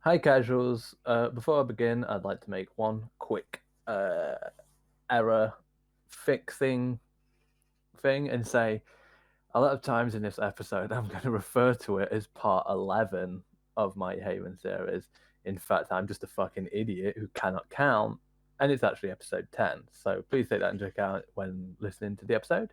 Hi casuals, before I begin I'd like to make one quick error fixing thing and say a lot of times in this episode I'm going to refer to it as part 11 of my Haven series. In fact, I'm just a fucking idiot who cannot count, and it's actually episode 10, so please take that into account when listening to the episode.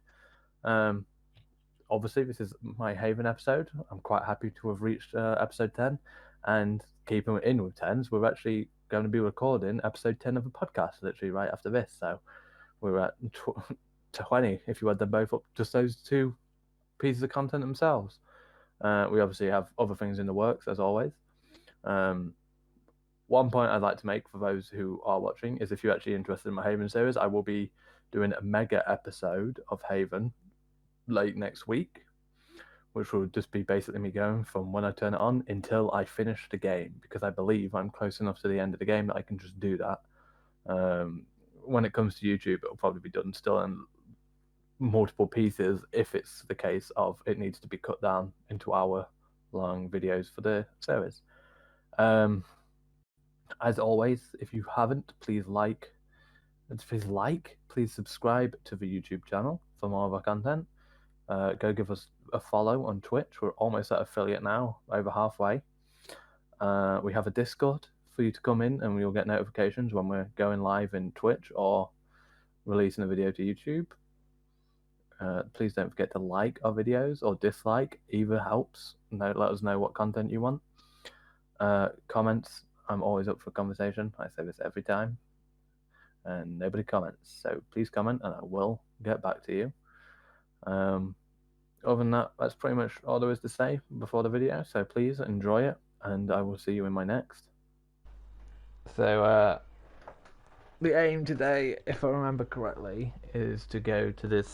Obviously this is my Haven episode. I'm quite happy to have reached episode 10, and keeping it in with 10s, we're actually going to be recording episode 10 of a podcast literally right after this, so we're at 20 if you add them both up, just those two pieces of content themselves. We obviously have other things in the works as always. One point I'd like to make for those who are watching is if you're actually interested in my Haven series, I will be doing a mega episode of Haven late next week, which will just be basically me going from when I turn it on until I finish the game, because I believe I'm close enough to the end of the game that I can just do that. When it comes to YouTube, it'll probably be done still in multiple pieces if it's the case of it needs to be cut down into hour-long videos for the series. As always, if you haven't, please subscribe to the YouTube channel for more of our content. Go give us a follow on Twitch. We're almost at affiliate now, over halfway. We have a Discord for you to come in, and you'll get notifications when we're going live in Twitch or releasing a video to YouTube. Please don't forget to like our videos or dislike. Either helps. Let us know what content you want. Comments. I'm always up for conversation. I say this every time, and nobody comments. So please comment, and I will get back to you. Other than that, that's pretty much all there is to say before the video, so please enjoy it, and I will see you in my next. So, the aim today, if I remember correctly, is to go to this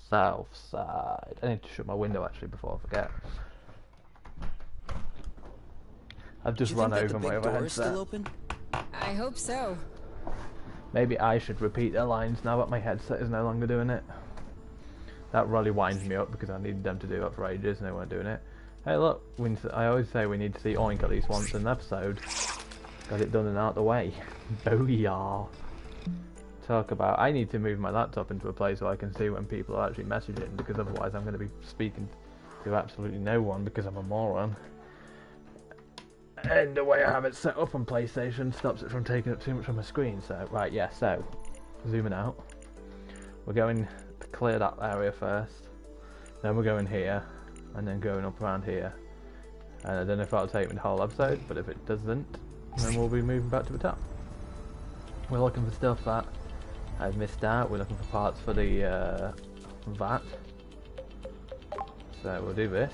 south side. I need to shut my window actually before I forget. I've just run over my other headset. Still open? I hope so. Maybe I should repeat their lines now that my headset is no longer doing it. That really winds me up because I needed them to do it for ages and they weren't doing it. Hey look, I always say we need to see Oink at least once in an episode. Got it done and out the way. Booyah. Talk about, I need to move my laptop into a place so I can see when people are actually messaging, because otherwise I'm going to be speaking to absolutely no one because I'm a moron. And the way I have it set up on PlayStation stops it from taking up too much on my screen. So, right, yeah, so, zooming out. We're going to clear that area first. Then we're going here. And then going up around here. And I don't know if that'll take me the whole episode, but if it doesn't, then we'll be moving back to the top. We're looking for stuff that I've missed out. We're looking for parts for the VAT. So we'll do this.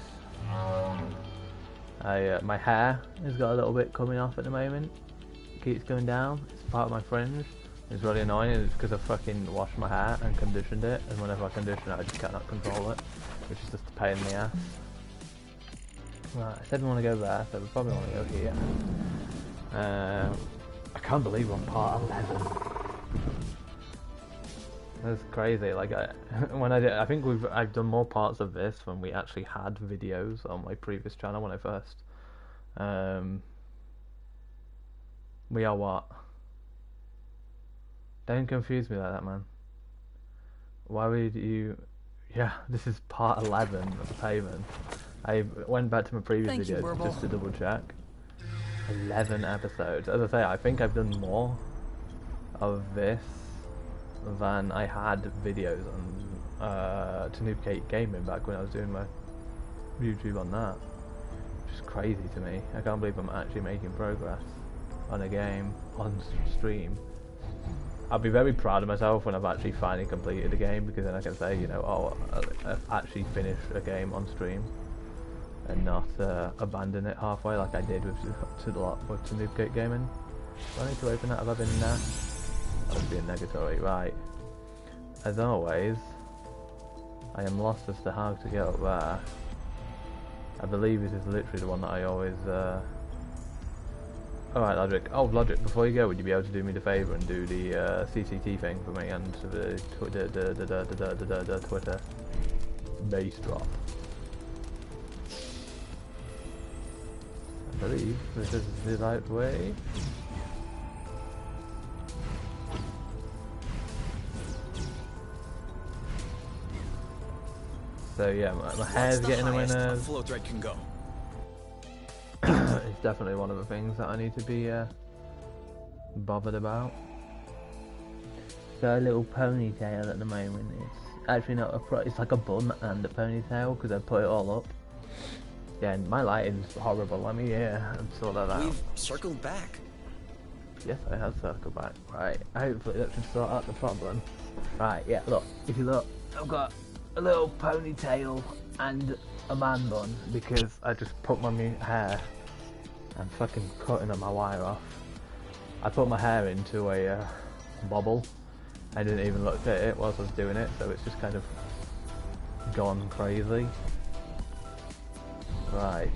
My hair has got a little bit coming off at the moment. It keeps going down. It's part of my fringe. It's really annoying. It's because I fucking washed my hair and conditioned it, and whenever I condition it I just cannot control it, which is just a pain in the ass. Right, I said we want to go there, so we probably want to go here. I can't believe we're on part 11. That's crazy. Like I think I've done more parts of this when we actually had videos on my previous channel when I first. We are what? Don't confuse me like that, man. Why would you? Yeah, this is part 11 of Haven. I went back to my previous video just to double check. 11 episodes. As I say, I think I've done more of this than I had videos on TehNoobcake Gaming back when I was doing my YouTube on that. Which is crazy to me. I can't believe I'm actually making progress on a game on stream. I'll be very proud of myself when I've actually finally completed a game, because then I can say, you know, oh, I've actually finished a game on stream and not abandon it halfway like I did with TehNoobcake Gaming. Do I need to open that? Have I been there? That would be a negatory, right. As always, I am lost as to how to get up there. I believe this is literally the one that I always... Alright, Logic. Oh, Logic, before you go, would you be able to do me the favour and do the CCT thing for me and the Twitter base drop? I believe this is the right way. So yeah, my hair's getting in my nerves. Flow thread can go. It's definitely one of the things that I need to be bothered about. Got a little ponytail at the moment. It's actually not a it's like a bun and a ponytail because I put it all up. Yeah, and my lighting's horrible. Let me sort that out. We've circled back. Yes, I have circled back. Right, hopefully that should sort out the problem. Right, yeah, look, if you look, I've got a little ponytail and a man bun because I just put my hair and fucking cutting my wire off. I put my hair into a bobble. I didn't even look at it whilst I was doing it, so it's just kind of gone crazy. Right,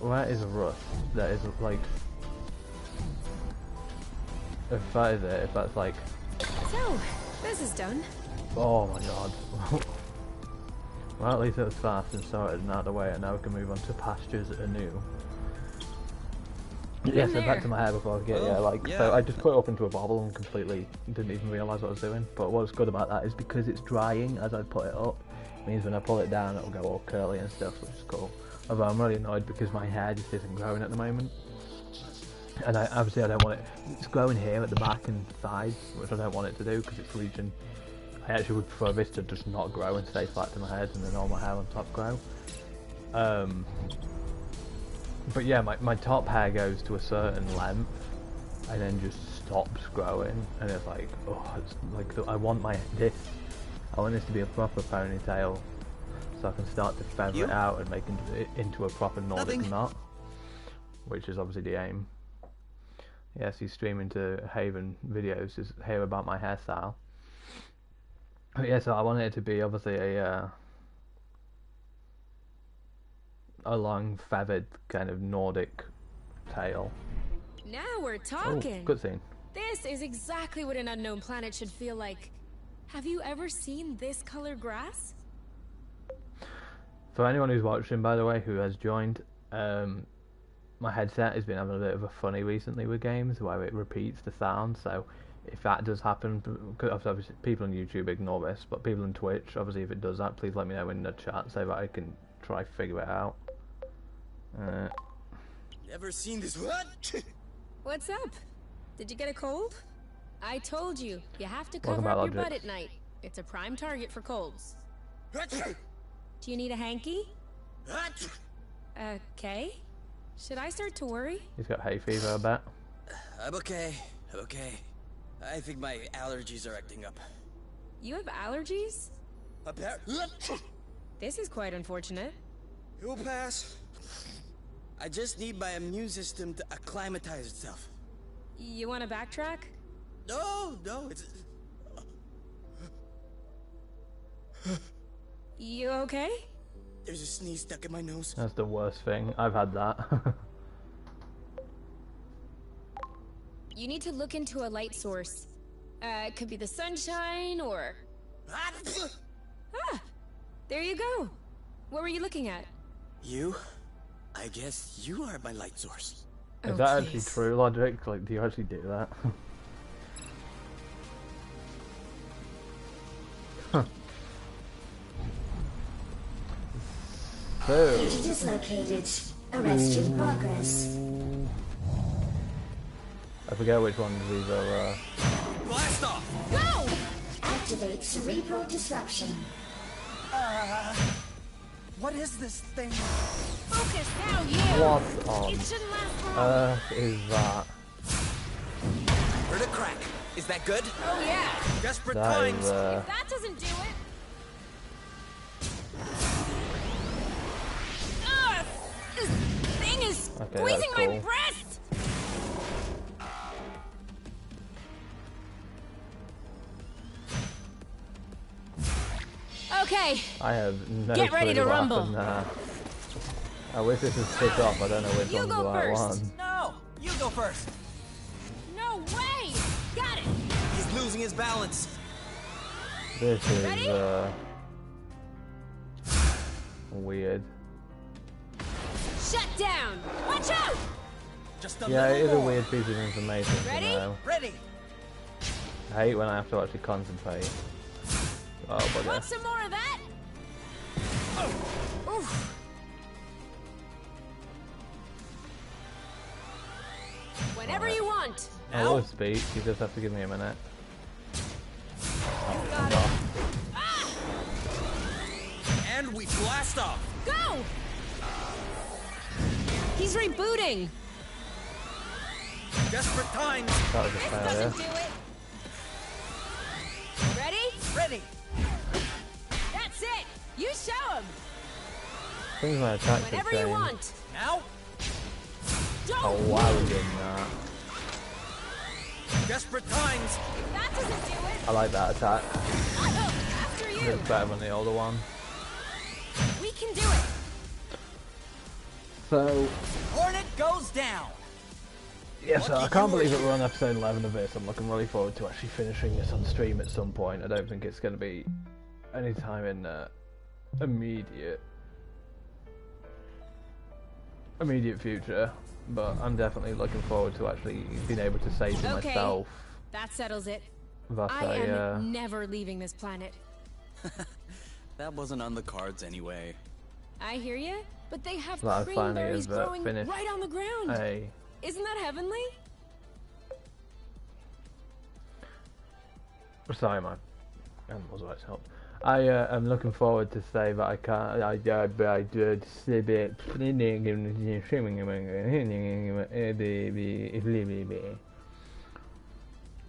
where is Russ? That is like, if that is it, if that's like... So, this is done. Oh my god. Well, at least it was fast and sorted and out of the way, and now we can move on to pastures anew. Yeah, so back to my hair before I get, so I just put it up into a bobble and completely didn't even realise what I was doing. But what's good about that is because it's drying as I put it up, it means when I pull it down it'll go all curly and stuff, which is cool. Although I'm really annoyed because my hair just isn't growing at the moment. And obviously I don't want it, it's growing here at the back and sides, which I don't want it to do because it's region. I actually would prefer this to just not grow and stay flat to my head and then all my hair on top grow. But yeah, my top hair goes to a certain length and then just stops growing, and it's like, oh, it's like I want this to be a proper ponytail, so I can start to feather it out and make it into a proper Nordic knot, which is obviously the aim. Yes, he's streaming to Haven videos to hear about my hairstyle. But yeah, so I wanted it to be obviously a long feathered kind of Nordic tail. Now we're talking. Oh, good scene. This is exactly what an unknown planet should feel like. Have you ever seen this color grass? For anyone who's watching, by the way, who has joined, my headset has been having a bit of a funny recently with games where it repeats the sound, so if that does happen, because obviously people on YouTube ignore this, but people on Twitch, obviously if it does that, please let me know in the chat so that I can try figure it out. Never seen this. What? What's up? Did you get a cold? I told you, you have to cover up your butt at night. It's a prime target for colds. Do you need a hanky? Okay. Should I start to worry? He's got hay fever, I bet. I'm okay. I'm okay. I think my allergies are acting up. You have allergies? This is quite unfortunate. You'll pass. I just need my immune system to acclimatize itself. You want to backtrack? No, it's... You okay? There's a sneeze stuck in my nose. That's the worst thing. I've had that. You need to look into a light source. It could be the sunshine or... Ah! There you go. What were you looking at? You? I guess you are my light source. Is that actually true, Logic? Like, do you actually do that? Fugitives located. Arrest in progress. I forget which ones these are. Blast off! Go! Activate cerebral disruption. What is this thing? Focus now, you! What on It shouldn't last long. earth is that? Heard a crack. Is that good? Oh yeah. Desperate That times. is, If that doesn't do it. Ugh! This thing is squeezing cool. my breast! Okay. I have no Get ready clue to what rumble. happened there. I wish this was switched off. I don't know which You one's go the right first. one. No, you go first. No way! Got it! He's losing his balance. This is Ready? weird. Shut down! Watch out! Just a Yeah, it is a little weird piece of information to Ready? know. Ready. I hate when I have to actually concentrate. Oh, bugger. Want some more of that? Oh. Oof. Whenever you want. I will speak, you just have to give me a minute. You got it. Ah! And we blast off. Go! He's rebooting. Desperate times. That was a This failure. doesn't do it. Ready? Ready. That's it. You show him. Things my attack should Whenever you change. want. Now. Don't Oh wow, we did that. Desperate times. That doesn't do it. I like that attack. After you. It's better than the older one. We can do it. So, Hornet goes down. yeah, so I can't believe that we're on episode 11 of this. I'm looking really forward to actually finishing this on stream at some point. I don't think it's going to be any time in immediate future, but I'm definitely looking forward to actually being able to say to Okay. myself That settles it. that I am never leaving this planet. That wasn't on the cards anyway. I hear you, but they have That I finally cranberries have, growing finished right on the ground. a Isn't that heavenly? sorry, my animals always help. I am looking forward to say that I can't. I did say it.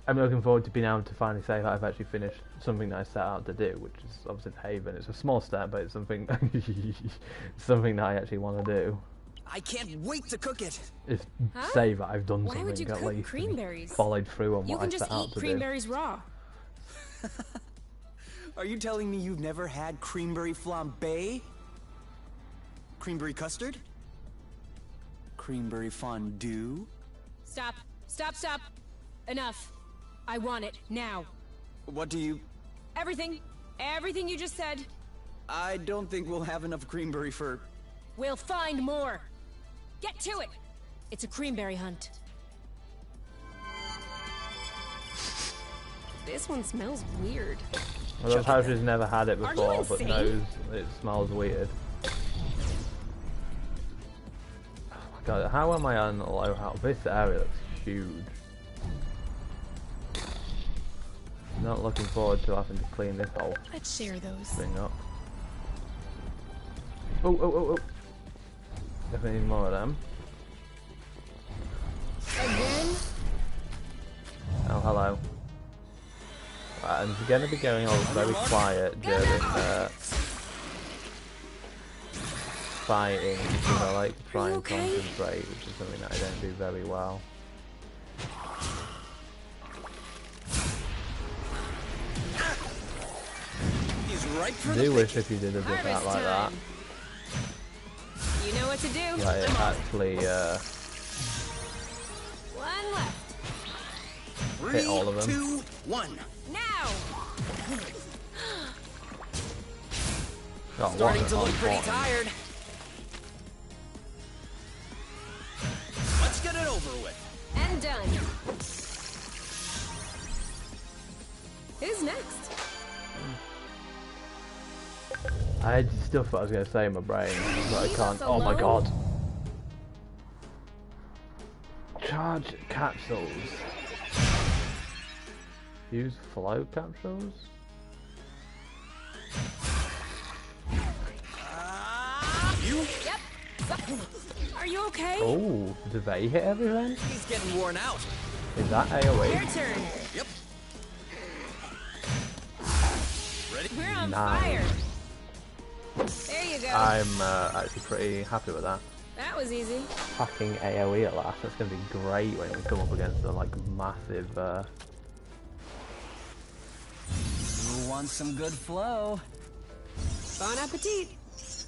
I'm looking forward to being able to finally say that I've actually finished something that I set out to do, which is obviously Haven. It's a small step, but it's something something that I actually want to do. I can't wait to cook it. Is Huh? say that I've done Why would you something at cook least, and cranberries? followed through on You what can I just set out eat to do. cranberries raw. Are you telling me you've never had cranberry flambe? Cranberry custard? Cranberry fondue? Stop. Stop, stop. Enough. I want it now. What do you... Everything. Everything you just said. I don't think we'll have enough cranberry for... We'll find more. Get to it. It's a cranberry hunt. This one smells weird. I love how she's never had it Are you before, but insane? knows it smells weird. Oh my god, how am I on low health? This area looks huge. Not looking forward to having to clean this whole Let's share those. thing up. Oh, oh, oh, oh. Definitely need more of them. Again? Oh, hello. Right, I'm going to be going all very quiet during fighting because I like to try and okay? concentrate, which is something that I don't do very well. He's right for I the do wish picking. if you did a bit Harvest like that. time. You know what to do. Like it I'm on. actually One left. hit all of them. 3, 2, 1. Now. Oh, Starting what to an look pretty unfortunate- tired. Let's get it over with. And done. Who's next? I had stuff that I was going to say in my brain, but I Leave can't. us Oh my alone. god. Charge capsules. Use flow capsules? You? Yep. Are you okay? Oh, do they hit everything? He's getting worn out. Is that Your AoE? turn. Yep. Ready? We're on Nice. fire. There you go. I'm actually pretty happy with that. That was easy. Fucking AoE at last. That's going to be great when we come up against the like massive. You want some good flow? Bon appetit.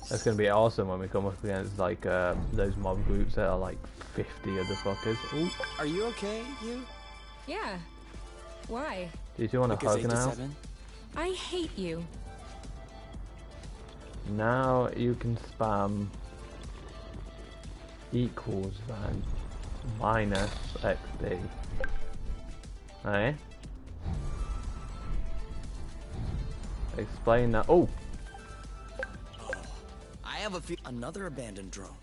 That's going to be awesome when we come up against like those mob groups that are like 50 of the fuckers. Ooh. Are you okay, you? Yeah. Why? Do you two want to Because hug 8 to now? 7? I hate you. Now you can spam equals then minus XP. Hey? Explain that. Oh! I have another abandoned drone.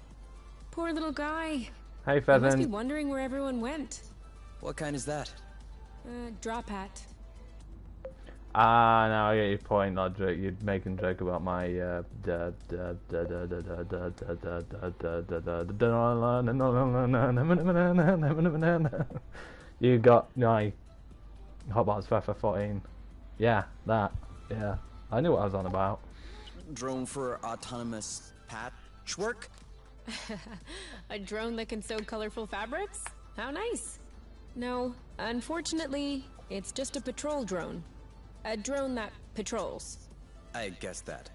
Poor little guy. Hey, He Pheasant. must be wondering where everyone went. What kind is that? Drop hat. Ah, now I get your point, Logic. You're making a joke about my You got my Hotbox Pfeffer 14. Yeah, that. Yeah. I knew what I was on about. Drone for autonomous patchwork? A drone that can sew colorful fabrics? How nice. No, unfortunately, it's just a patrol drone. A drone that patrols. I guessed that.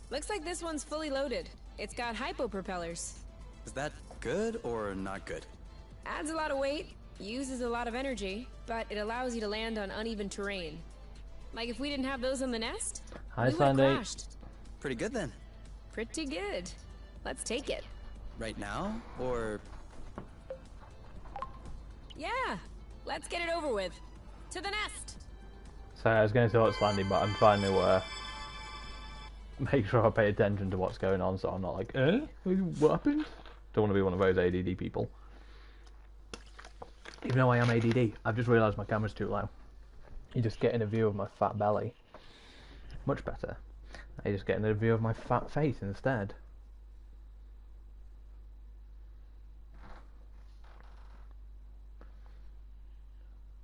Looks like this one's fully loaded. It's got hypo propellers. Is that good or not good? Adds a lot of weight, uses a lot of energy, but it allows you to land on uneven terrain. Like if we didn't have those on the nest, Hi, we would've Sandy. crashed. Pretty good then. Pretty good. Let's take it. Right now? Or... Yeah, let's get it over with. To the nest. So I was going to say what's landing, but I'm trying to make sure I pay attention to what's going on, so I'm not like, what happened? Don't want to be one of those ADD people. Even though I am ADD, I've just realised my camera's too low. You're just getting a view of my fat belly. Much better. You're just getting a view of my fat face instead.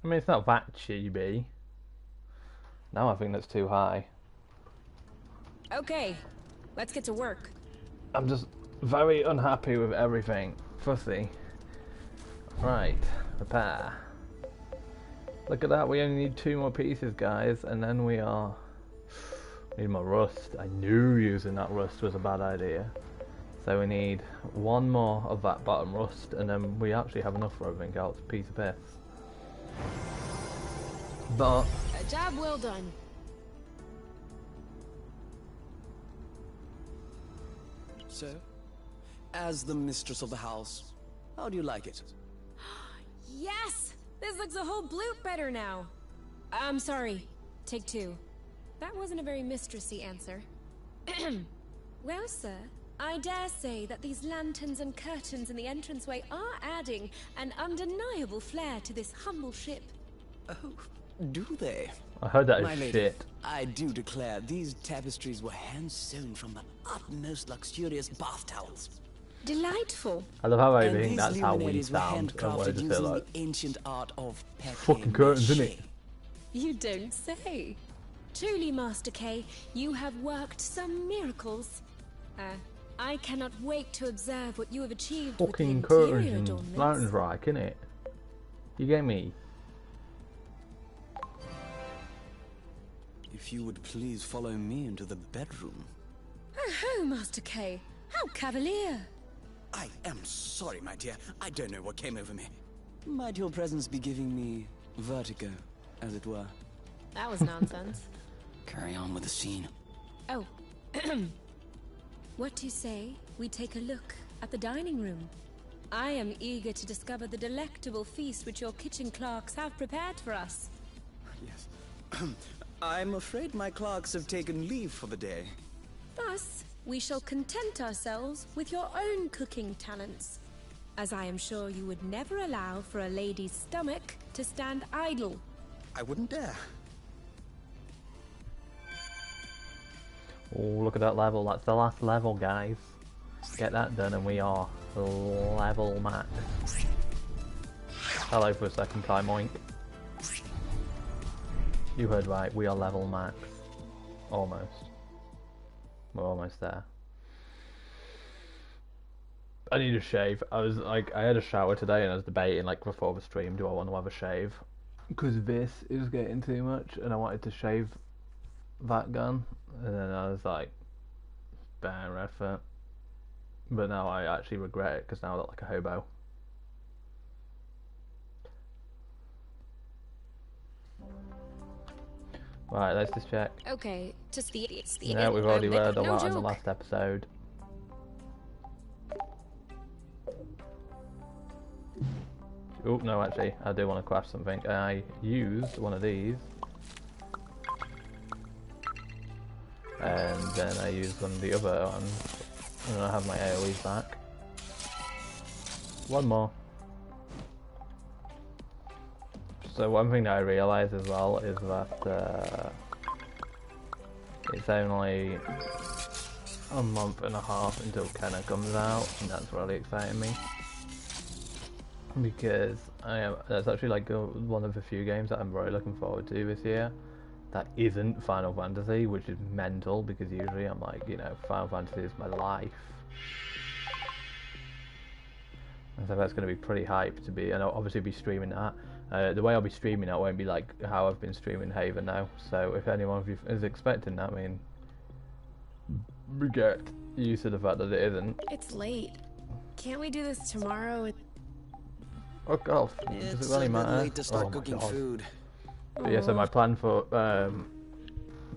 I mean, it's not that chibi. No, I think that's too high. Okay, let's get to work. I'm just very unhappy with everything. Fussy. Right, repair. Look at that, we only need 2 more pieces, guys, and then we are... Need more rust. I knew using that rust was a bad idea. So we need 1 more of that bottom rust, and then we actually have enough for everything else. Piece of piss. But... A job well done. So, as the mistress of the house, how do you like it? Yes! This looks a whole bloop better now. I'm sorry. Take 2. That wasn't a very mistressy answer. Well, sir, I dare say that these lanterns and curtains in the entranceway are adding an undeniable flair to this humble ship. Oh, do they? I heard that My is lady, shit. I do declare these tapestries were hand-sewn from the utmost luxurious bath towels. Delightful. I love how I And think these that's how we luminaries were sound, and we're handcrafted just using like, the ancient art of fucking curtains, innit? You don't say. Truly, Master K, you have worked some miracles. I cannot wait to observe what you have achieved fucking with the interior curtains and adornments. lanterns right, innit? You get me? If you would please follow me into the bedroom. Oh, Master K, how cavalier. I am sorry, my dear. I don't know what came over me. Might your presence be giving me vertigo, as it were? That was nonsense. Carry on with the scene. Oh. What do you say we take a look at the dining room? I am eager to discover the delectable feast which your kitchen clerks have prepared for us. Yes. I'm afraid my clerks have taken leave for the day. Thus, we shall content ourselves with your own cooking talents, as I am sure you would never allow for a lady's stomach to stand idle. I wouldn't dare. Oh, look at that level. That's the last level, guys. Get that done and we are level max. Hello for a second time, oink. You heard right, we are level max. Almost. We're almost there. I need a shave. I was like, I had a shower today and I was debating like before the stream, do I want to have a shave? Because this is getting too much and I wanted to shave that gun. And then I was like, bad effort. But now I actually regret it because now I look like a hobo. Right, let's just check. Okay, just the No, we've already read a no lot in the joke. last episode. Oh, no, actually, I do want to craft something. I used one of these. And then I used one of the other ones. And I have my AoEs back. One more. So one thing that I realised as well is that it's only a month and a half until Kenna comes out, and that's really exciting me. Because that's actually like one of the few games that I'm really looking forward to this year that isn't Final Fantasy, which is mental because usually I'm like, you know, Final Fantasy is my life. And so that's going to be pretty hype to be, and I'll obviously be streaming that. The way I'll be streaming that won't be like how I've been streaming Haven now. So if anyone of you is expecting that, I mean, get used to the fact that it isn't. It's late. Can't we do this tomorrow? Oh god, does it really matter? Late to start cooking food. But yeah, so my plan for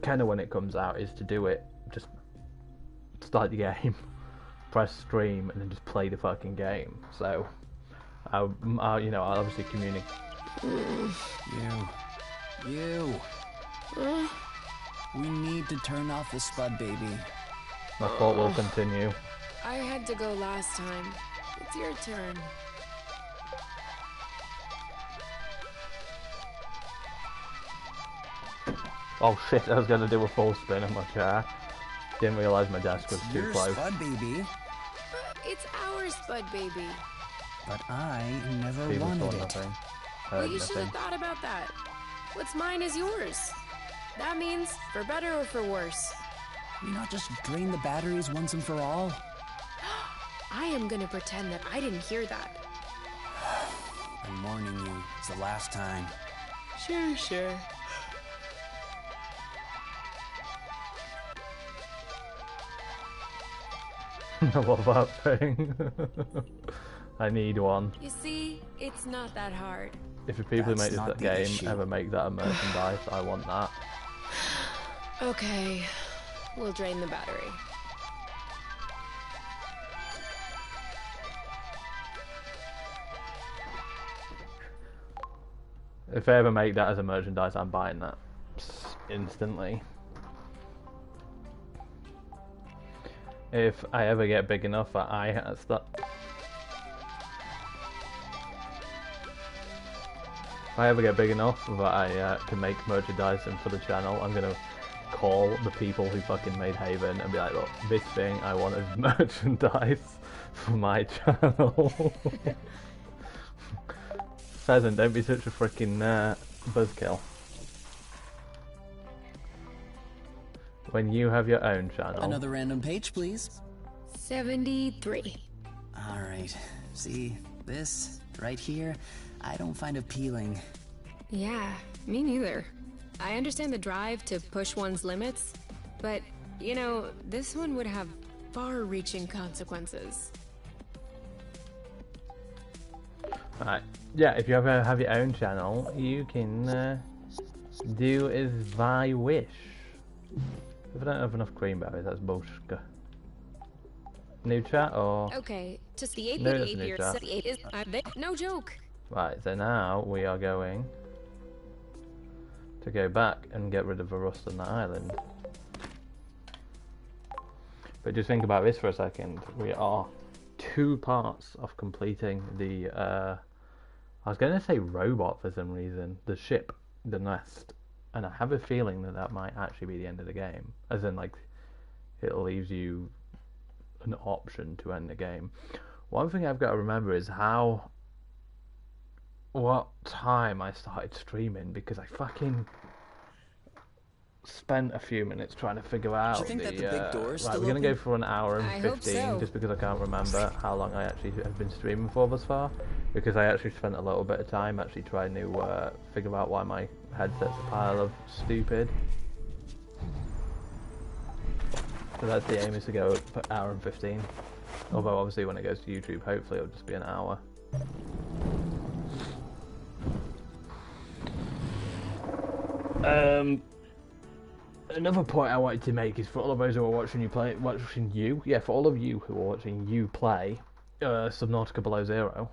Kenna when it comes out is to do it, just start the game, press stream, and then just play the fucking game. So, I'll obviously communicate. You. We need to turn off the Spud baby. My fault will continue. I had to go last time. It's your turn. Oh shit, I was going to do a full spin on my chair. Didn't realise my desk was too close. Spud baby. It's our Spud baby. But I never People wanted saw it. nothing. Well, Heard you should have nothing. thought about that. What's mine is yours. That means for better or for worse. We not just drain the batteries once and for all? I am gonna pretend that I didn't hear that. I'm warning you, it's the last time. Sure. What that thing? I need one. You see, it's not that hard. If the people who That's make not this the game issue. ever make that a merchandise, I want that. Okay, we'll drain the battery. If they ever make that as a merchandise, I'm buying that instantly. If I ever get big enough that I start. If I ever get big enough that I can make merchandise for the channel, I'm gonna call the people who fucking made Haven and be like, look, this thing I want as merchandise for my channel. Pheasant, don't be such a freaking buzzkill. When you have your own channel. Another random page, please. 73. Alright, see, this right here, I don't find appealing. Yeah, me neither. I understand the drive to push one's limits, but, you know, this one would have far-reaching consequences. Alright, yeah, if you ever have your own channel, you can do as I wish. If I don't have enough cream berries, that's bullshit. New chat or? Okay, just the No, 8 that's a new here. chat. Is no joke. Right, so now we are going to go back and get rid of the rust on the island. But just think about this for a second. We are 2 parts of completing the, I was going to say robot for some reason, the ship, the nest. And I have a feeling that that might actually be the end of the game. As in, like, it leaves you an option to end the game. One thing I've got to remember is what time I started streaming, because I fucking spent a few minutes trying to figure out think that the big door's right, still we're going to go open? for an hour and I hope 15 so. just because I can't remember how long I actually have been streaming for thus far, because I actually spent a little bit of time actually trying to figure out why my headset's a pile of stupid. So that's the aim, is to go for an hour and 15. Although obviously when it goes to YouTube, hopefully it'll just be an hour. Another point I wanted to make is for all of those who are watching you play, for all of you who are watching you play Subnautica Below Zero,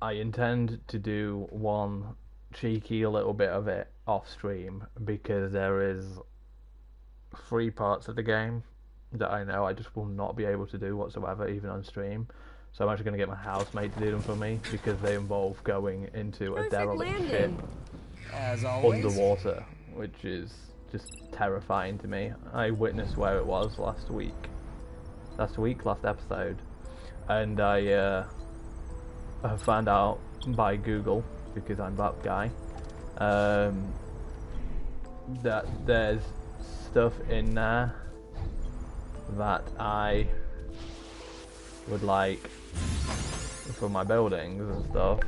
I intend to do one cheeky little bit of it off stream because there is 3 parts of the game that I know I just will not be able to do whatsoever, even on stream. So I'm actually going to get my housemate to do them for me because they involve going into a derelict ship as always underwater, which is just terrifying to me. I witnessed where it was last episode, and I found out by Google, because I'm that guy, that there's stuff in there that I would like for my buildings and stuff,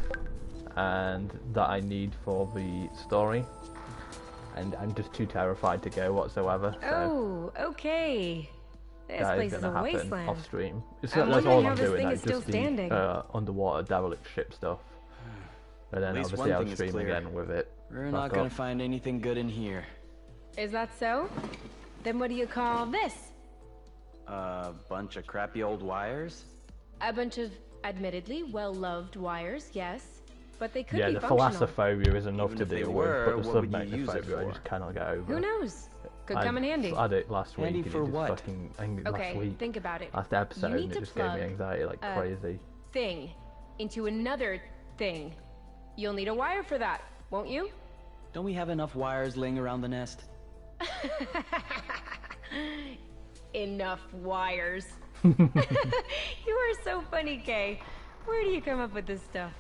and that I need for the story, and I'm just too terrified to go whatsoever. Oh, okay. This place is a wasteland. Off stream. That's wondering all how I'm this doing. thing Like, is still just standing. the underwater derelict ship stuff, and then least obviously one I'll thing is stream clear. again with it. We're not gonna find anything good in here. Is that so? Then what do you call this? A bunch of crappy old wires? A bunch of admittedly well-loved wires, yes. But they could Yeah, be the functional. thalassophobia is enough Even to if they deal were, with, but the what would you use it submagnophobia I for? just cannot get over. Who knows? Could come in handy. I had it last week. Handy and for it just what? Fucking, last Okay, week, think about it. last episode, You need and it to just gave me plug anxiety like a crazy. thing into another thing. You'll need a wire for that, won't you? Don't we have enough wires laying around the nest? Enough wires. You are so funny, Kay. Where do you come up with this stuff?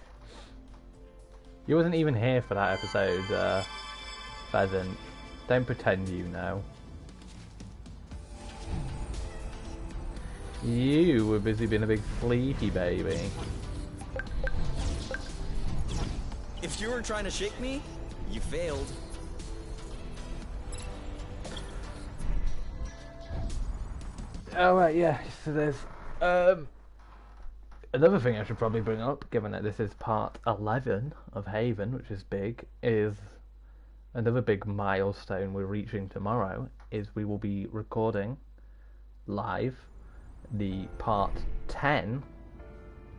You wasn't even here for that episode, Pheasant. Don't pretend you know. You were busy being a big sleepy baby. If you were trying to shake me, you failed. Alright, yeah, so there's another thing I should probably bring up, given that this is part 11 of Haven, which is big, is another big milestone we're reaching tomorrow, is we will be recording live the part 10,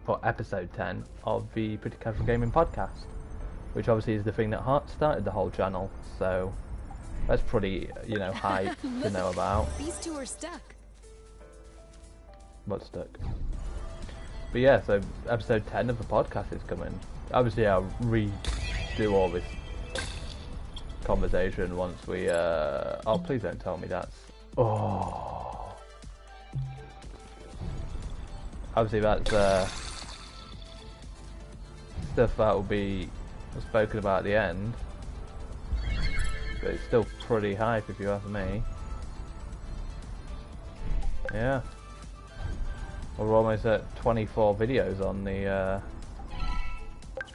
or episode 10, of the Pretty Casual Gaming podcast, which obviously is the thing that started the whole channel, so that's pretty, hype to know about. These two are stuck. What's stuck? But yeah, so episode 10 of the podcast is coming. Obviously I'll redo all this conversation once we, oh, please don't tell me that's... Oh. Obviously that's, stuff that will be spoken about at the end. But it's still pretty hype if you ask me. Yeah. We're almost at 24 videos on the,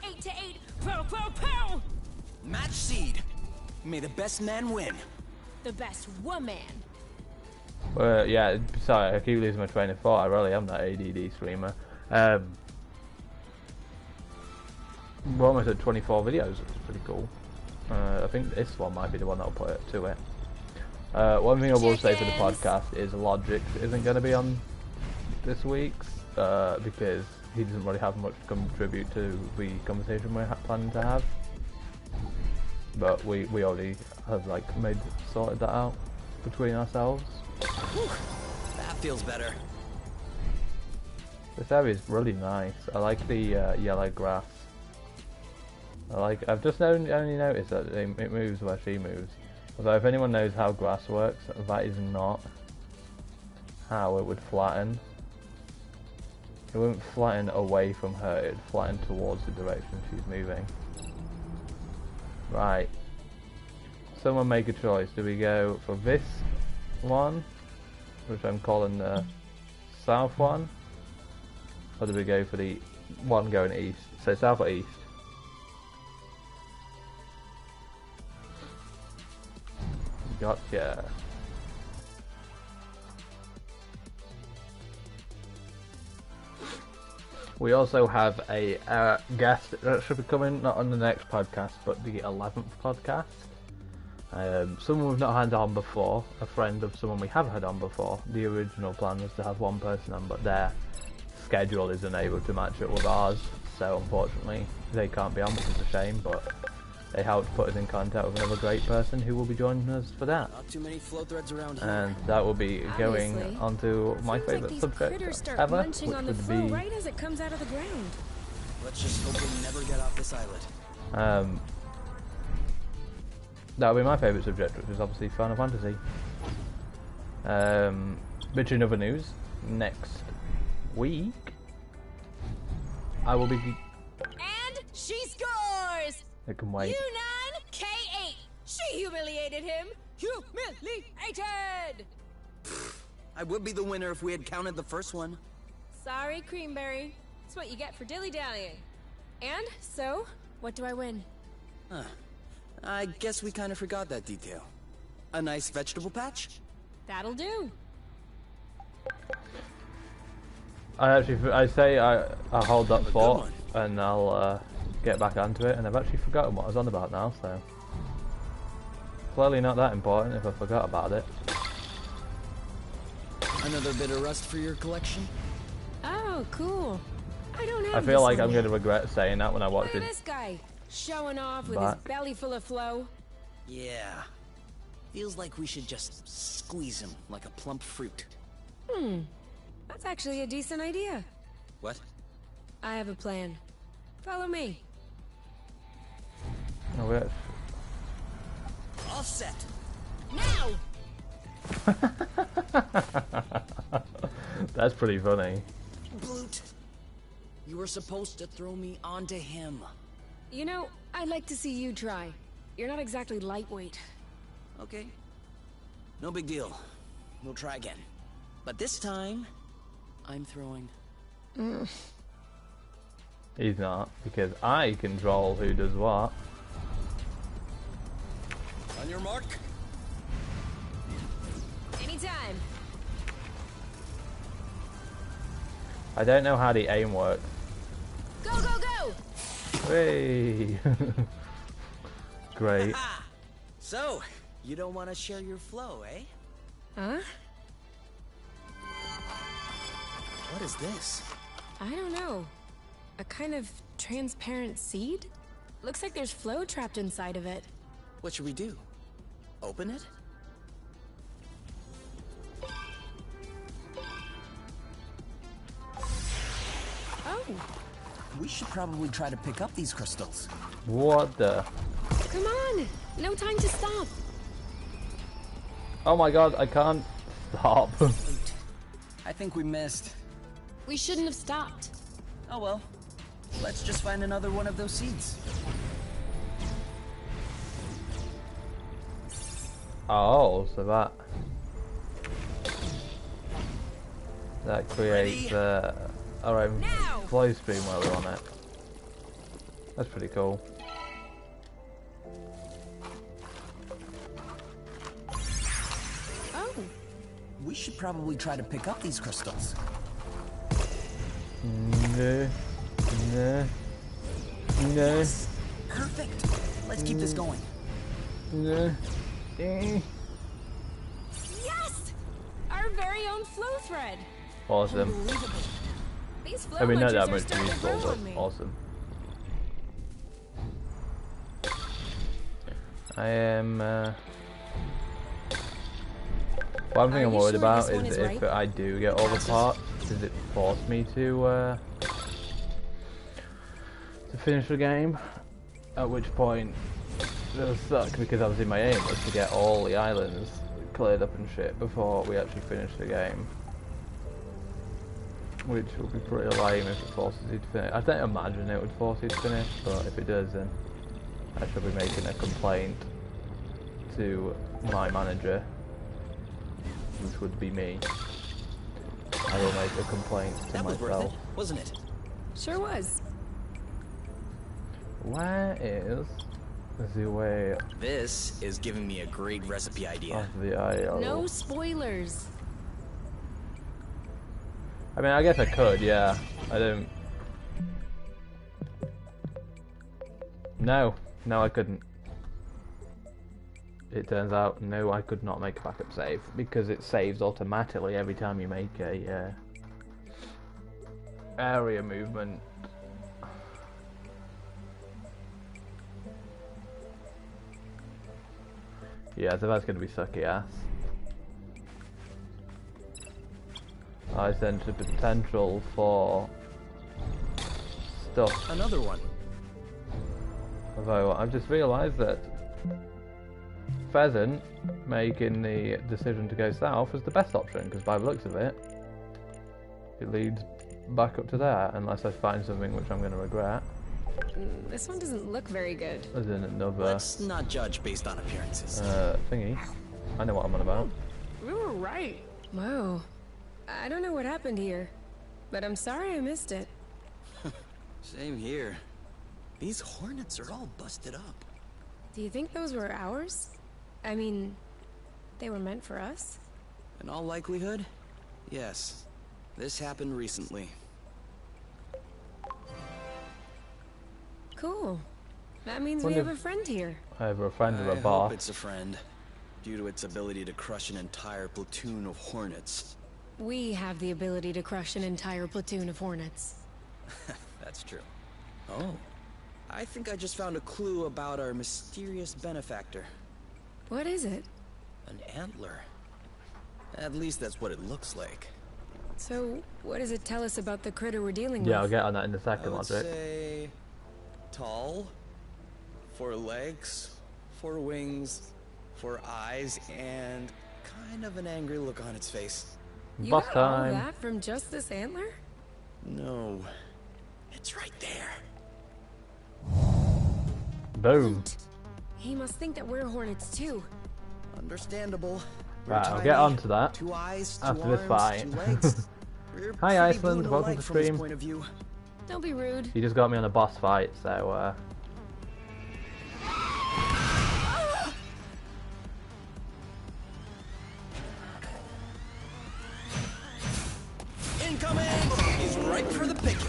8 to 8, pow, pow, pow! Match seed. May the best man win. The best woman. Well, yeah, sorry, I keep losing my train of thought. I really am that ADD streamer. We're almost at 24 videos, which is pretty cool. I think this one might be the one that'll put it to it. One thing I will say for the podcast is Logic isn't going to be on this week's, because he doesn't really have much to contribute to the conversation we're planning to have. But we already have sorted that out between ourselves. Whew, that feels better. This area is really nice. I like the yellow grass. I've just only noticed that it moves where she moves. Although if anyone knows how grass works, that is not how it would flatten. It wouldn't flatten away from her, it would flatten towards the direction she's moving. Right. Someone make a choice. Do we go for this one, which I'm calling the south one? Or do we go for the one going east? So south or east? Gotcha. We also have a guest that should be coming, not on the next podcast, but the 11th podcast. Someone we've not had on before, a friend of someone we have had on before. The original plan was to have one person on, but they're schedule is unable to match up with ours, so unfortunately they can't be on, which is a shame, but they helped put us in contact with another great person who will be joining us for that. Not too many flow threads around here. And that will be going Obviously. on to my favourite subject ever, which on the would flow be... right as it comes out of the ground. Let's just hope we never get off this islet. That'll be my favourite subject, which is obviously Final Fantasy. But in other news, next week I will be... And she scores! I can wait. Yunnan K8! She humiliated him! Humiliated! I would be the winner if we had counted the first one. Sorry, Creamberry. That's what you get for dilly-dallying. And, so, what do I win? Huh. I guess we kind of forgot that detail. A nice vegetable patch? That'll do. I hold that thought and I'll get back onto it, and I've actually forgotten what I was on about now, so clearly not that important if I forgot about it. Another bit of rust for your collection? Oh, cool. I don't have I feel this like one I'm yet. going to regret saying that when I watch Look at it. this guy, showing off with his belly full of flow. Yeah. Feels like we should just squeeze him like a plump fruit. That's actually a decent idea. What? I have a plan. Follow me. Oh, wait. Offset! Now! That's pretty funny. Bloot! You were supposed to throw me onto him. You know, I'd like to see you try. You're not exactly lightweight. Okay. No big deal. We'll try again. But this time, I'm throwing. He's not, because I control who does what. On your mark. Anytime. I don't know how the aim works. Go, go, go! Hey! Great. So, you don't want to share your flow, eh? Huh? What is this? I don't know. A kind of transparent seed? Looks like there's flow trapped inside of it. What should we do? Open it? Oh, We should probably try to pick up these crystals. What the? come on! No time to stop. Oh my god, I can't stop. I think we missed. We shouldn't have stopped. Oh well. Let's just find another one of those seeds. Oh, so that creates alright, Now! flow stream while we're on it. That's pretty cool. Oh, We should probably try to pick up these crystals. No. No. No. Perfect. Let's keep this going. No. yes! Our very own flow thread. Awesome. Unbelievable. These flow I mean, not munchers that are much starting to useful, grow but on me. awesome. I am. One thing Are I'm you worried sure about this one is is if right? I do get all the parts, does it force me to finish the game? At which point it'll suck, because obviously my aim was to get all the islands cleared up and shit before we actually finish the game. Which will be pretty lame if it forces you to finish. I don't imagine it would force you to finish, but if it does, then I shall be making a complaint to my manager, which would be me. I will make a complaint to That was worth myself. it, wasn't it? Sure was. Where is the way This is giving me a great recipe idea. of the isle? No spoilers. I mean, I guess I could, yeah. I don't... No, I couldn't. It turns out, no, I could not make a backup save, because it saves automatically every time you make a area movement. Yeah, so that's going to be sucky ass. I sense the potential for stuff. Another one. Although I've just realised that Pheasant making the decision to go south was the best option, because by the looks of it, it leads back up to there, unless I find something which I'm going to regret. This one doesn't look very good. As in another... Let's not judge based on appearances. Thingy. I know what I'm on about. We were right. Whoa. I don't know what happened here, but I'm sorry I missed it. Same here. These hornets are all busted up. Do you think those were ours? I mean, they were meant for us? In all likelihood, yes. This happened recently. Cool. That means we have a friend here. I have a friend of a I boss. hope it's a friend, due to its ability to crush an entire platoon of hornets. We have the ability to crush an entire platoon of hornets. That's true. Oh. I think I just found a clue about our mysterious benefactor. What is it? An antler. At least that's what it looks like. So, what does it tell us about the critter we're dealing Yeah, I'll with? get on that in a second, Let's Logic. say... tall, 4 legs, 4 wings, 4 eyes, and kind of an angry look on its face. You Boss got all time. that from just this antler? No, it's right there. Boom. He must think that we're hornets too. Understandable. We're Right, I'll tiny, get on to that 2 eyes, 2 after arms, this fight. 2 legs. We're Hi, pretty Iceland. blown Welcome alike to from this stream. point of view. Don't be rude. You just got me on a boss fight, so Incoming! He's ripe for the picking.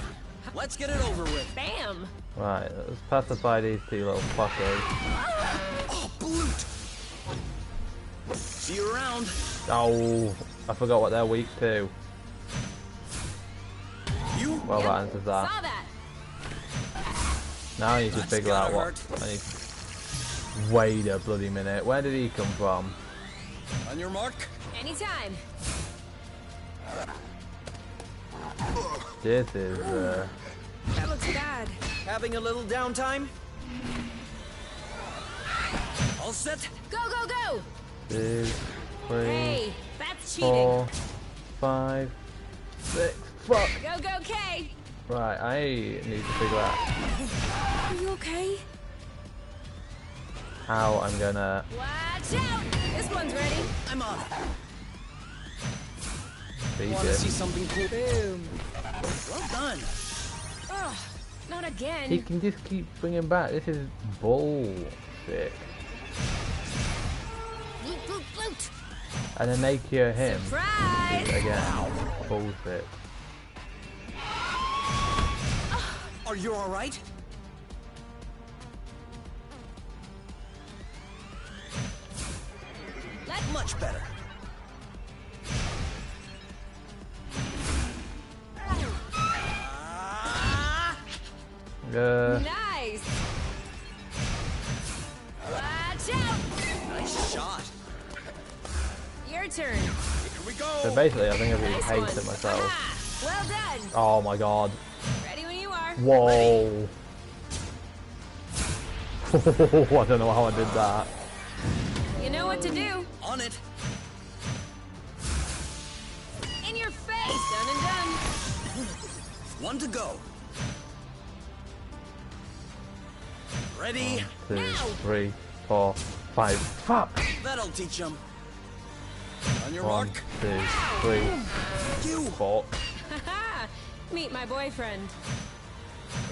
Let's get it over with. Bam! right, let's pacify these two little fuckers. Oh, Bloot! See you around. Oh, I forgot what they're weak to. You. Well, Yep, that answers that. Saw that. Now I need to That's figure out gotta what. I need to... Wait a bloody minute. Where did he come from? On your mark. Anytime. This is That looks bad. Having a little downtime. All set. Go, go, go! 2, 3, Hey, that's cheating. 4, 5, 6. Fuck. Go, go, Kay! Right, I need to figure out Are you okay? how I'm gonna Watch out! This one's ready. I'm on. beat Want to see it. something cool? Boom. Well done. Ugh, not again. He can just keep bringing back. This is bullshit. Bloop, bloop, bloop. And then they cure him Surprise! again. Bullshit. Are you all right? Much better. Nice. Watch out! Nice shot. Your turn. Here we go. So basically, I think I really Nice hate one. it myself. Aha! Well done. Oh my god. Ready when you are. Whoa. I don't know how I did that. You know what to do. On it. In your face. Done and done. One to go. Ready? 1, 2, Now. 3, 4, 5. Fuck. That'll teach him. On your 1, mark. 2, 3, You. 4. Haha. Meet my boyfriend.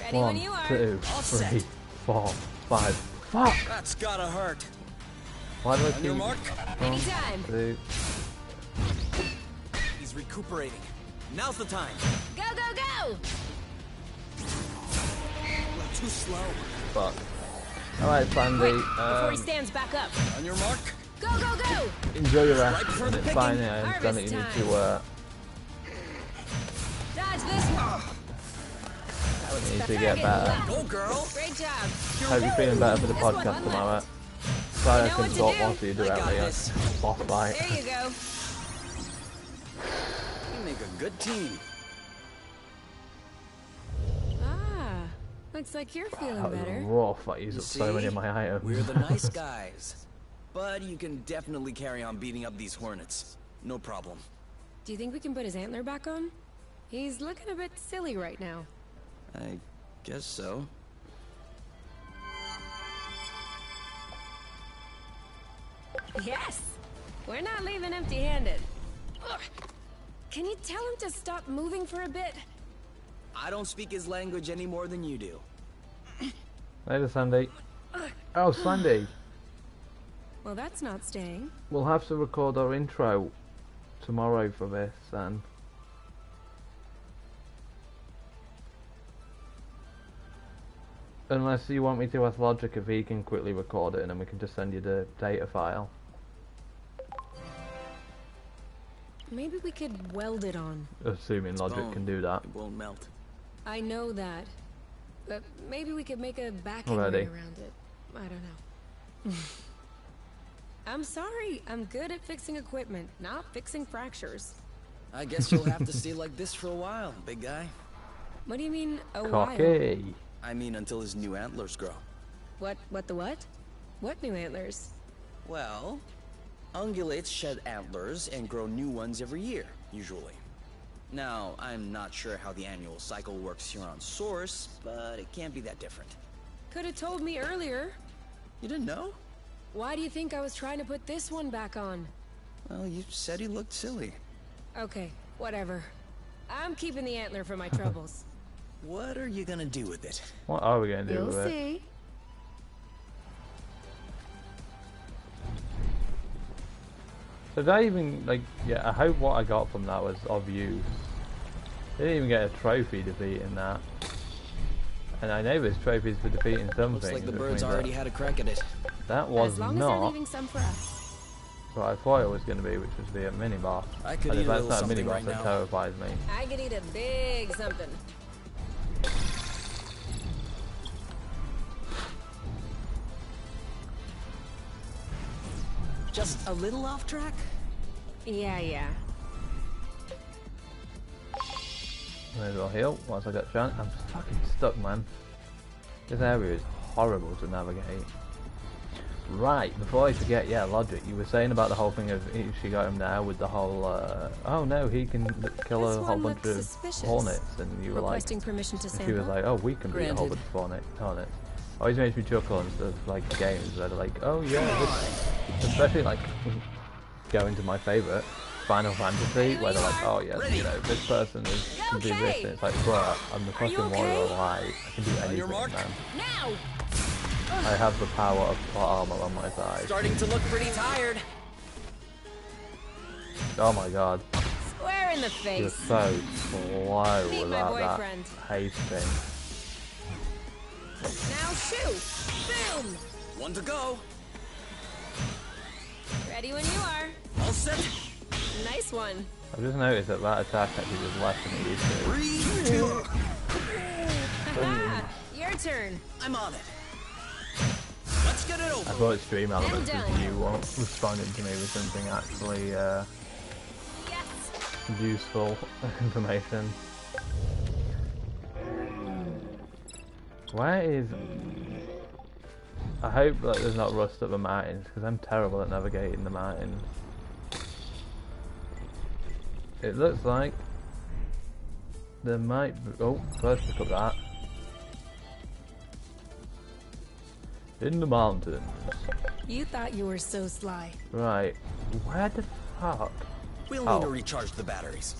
Ready 1, when you are. 2, All 3, set. 4, 5. Fuck. That's gotta hurt. Why do I On your keep... mark. 1, Anytime. 2. He's recuperating. Now's the time. Go, go, go! We're too slow. Fuck. Alright, Sandy. Quick, before he stands back up. On your mark. Go, go, go! Enjoy your Right rest, for and the it's fine. picking. I understand that you need to Dodge this one. need to get better. Go, girl. Great job. Hope you're feeling better for the podcast tomorrow. Sorry I couldn't talk more to you directly. Boss fight. There you go. You make a good team. Ah, looks like you're feeling That was better. rough. I used up so many of my items. We're the nice guys. But you can definitely carry on beating up these hornets. No problem. Do you think we can put his antler back on? He's looking a bit silly right now. I guess so. Yes! We're not leaving empty-handed. Can you tell him to stop moving for a bit? I don't speak his language any more than you do. Later, Sandy. Oh, Sandy. Well, that's not staying. We'll have to record our intro tomorrow for this, then. Unless you want me to ask Logic if he can quickly record it, and then we can just send you the data file. Maybe we could weld it on. Assuming Logic can do that. It won't melt. I know that. But maybe we could make a backing Already. ring around it. I don't know. I'm sorry. I'm good at fixing equipment, not fixing fractures. I guess you'll have to stay like this for a while, big guy. What do you mean, a while? Cocky. I mean, until his new antlers grow. What the what? What new antlers? Well, ungulates shed antlers and grow new ones every year, usually. Now, I'm not sure how the annual cycle works here on Source, but it can't be that different. Could have told me earlier. You didn't know? Why do you think I was trying to put this one back on? Well, you said he looked silly. Okay, whatever. I'm keeping the antler for my troubles. What are you gonna do with it? What are we going to do You'll with it? see. So did I even, like, yeah, I hope what I got from that was of use. Didn't even get a trophy defeating that. And I know there's trophies for defeating something. Looks like the birds already had a crack at it. That was As long as they're not leaving some for us. what I thought it was going to be, which was be a mini boss. I could And eat if a that's little not a something mini boss, right that now. terrifies me. I could eat a big something. Just a little off track? Yeah. May as well heal once I get chance. I'm fucking stuck, man. This area is horrible to navigate. Right, before I forget, yeah, Logic, you were saying about the whole thing of she got him now with the whole, oh no, he can kill This a whole one bunch looks of suspicious. hornets, and you were like, Requesting permission to and she sample. was like, oh, we can beat a whole Granted. bunch of hornets. Always makes me chuckle and stuff, like games where they're like, oh yeah, this, especially like going to my favourite, Final Fantasy, where they're like, oh yeah, you know, this person can do this, and it's like, bro, I'm the fucking warrior of light, I can do anything, mark. man. Now! I have the power of plot armor on my side. Starting to look pretty tired. Oh my god, Square in the you're face. so slow Meet my without that boyfriend. haste thing. Now shoot! Boom! One to go. Ready when you are. All set. Nice one. I've just noticed that that attack actually does less than it used to. 3, 2. Ah, your turn. I'm on it. Let's get it I over. thought stream elements I'm was done. you responding to me with something actually Yes! useful information. Where is... I hope that there's not rust at the mountains, because I'm terrible at navigating the mountains. It looks like there might be... Oh, first pick up that. In the mountains. You thought you were so sly. Right. Where the fuck? We'll Oh. need to recharge the batteries.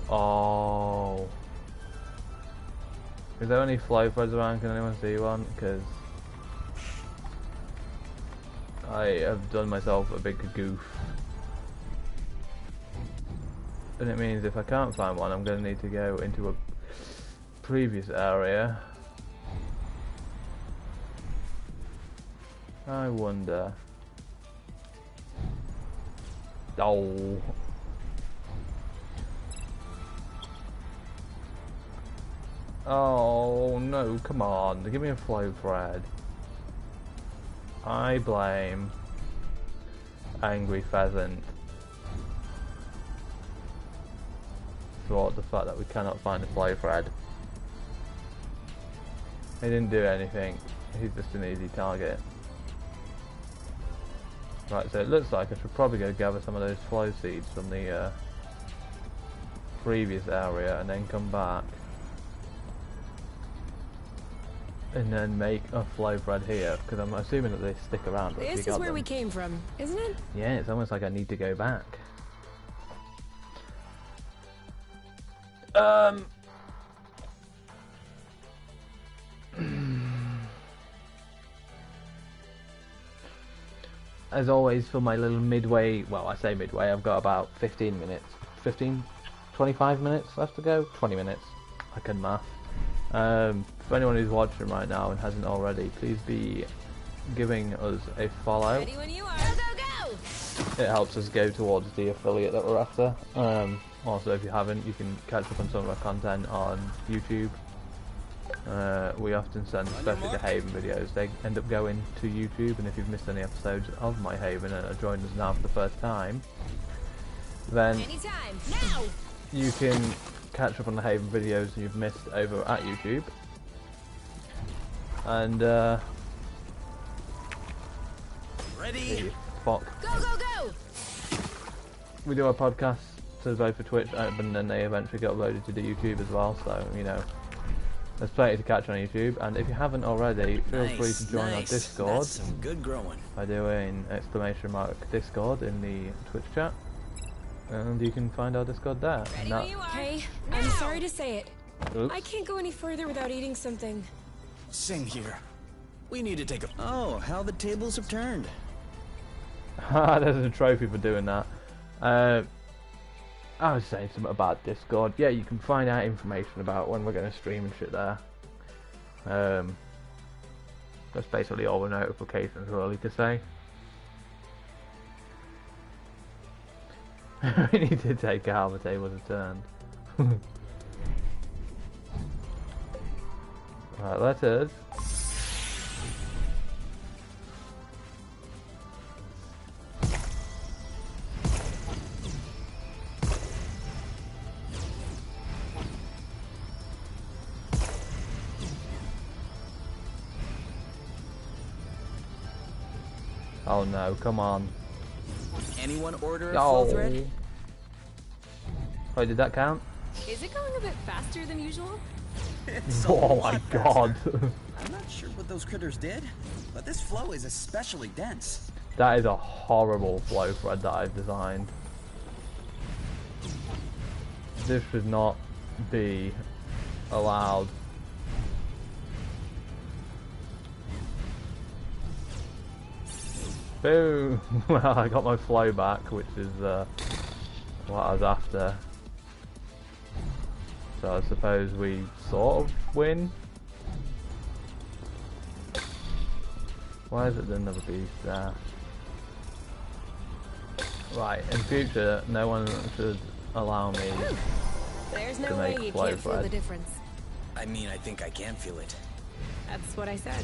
Oh. Is there any flow threads around? Can anyone see one? Because I have done myself a big goof. And it means if I can't find one, I'm going to need to go into a previous area. I wonder. Oh. Oh no, come on, give me a flow thread. I blame Angry Pheasant for the fact that we cannot find a flow thread. He didn't do anything, he's just an easy target. Right, so it looks like I should probably go gather some of those flow seeds from the previous area and then come back. And then make a flow thread here, because I'm assuming that they stick around. This is where we came from, isn't it? Yeah, it's almost like I need to go back. As always, for my little midway, well, I say midway, I've got about 15 minutes. 25 minutes left to go? 20 minutes. I can math. For anyone who's watching right now and hasn't already, please be giving us a follow. Ready when you are. Go, go, go! It helps us go towards the affiliate that we're after. Also, if you haven't, you can catch up on some of our content on YouTube. We often send, especially the Haven videos, they end up going to YouTube, and if you've missed any episodes of my Haven and are joining us now for the first time, then anytime, now! You can catch up on the Haven videos you've missed over at YouTube. And ready? Fuck. Go, go, go! We do our podcasts to both for Twitch, and then they eventually get uploaded to the YouTube as well. So you know, there's plenty to catch on YouTube. And if you haven't already, feel free to join our Discord. That's some good growing. By doing !Discord in the Twitch chat, and you can find our Discord there. Ready when you are. Okay, I'm sorry to say it. Oops. I can't go any further without eating something. Same here. We need to take a... Oh, how the tables have turned. There's a trophy for doing that. I was saying something about Discord. Yeah, you can find out information about when we're going to stream and shit there. That's basically all the notifications really to say. We need to take how the tables have turned. Right, let us. Oh no, come on. Anyone order a flow thread? Wait, did that count? Is it going a bit faster than usual? Oh my god. I'm not sure what those critters did, but this flow is especially dense. That is a horrible flow thread that I've designed. This should not be allowed. Boom! Well, I got my flow back, which is what I was after. So I suppose we sort of win. Why is it another beast there? Right, in future, no one should allow me There's no to way make you flow can't feel the thread. difference. I mean, I think I can feel it. That's what I said.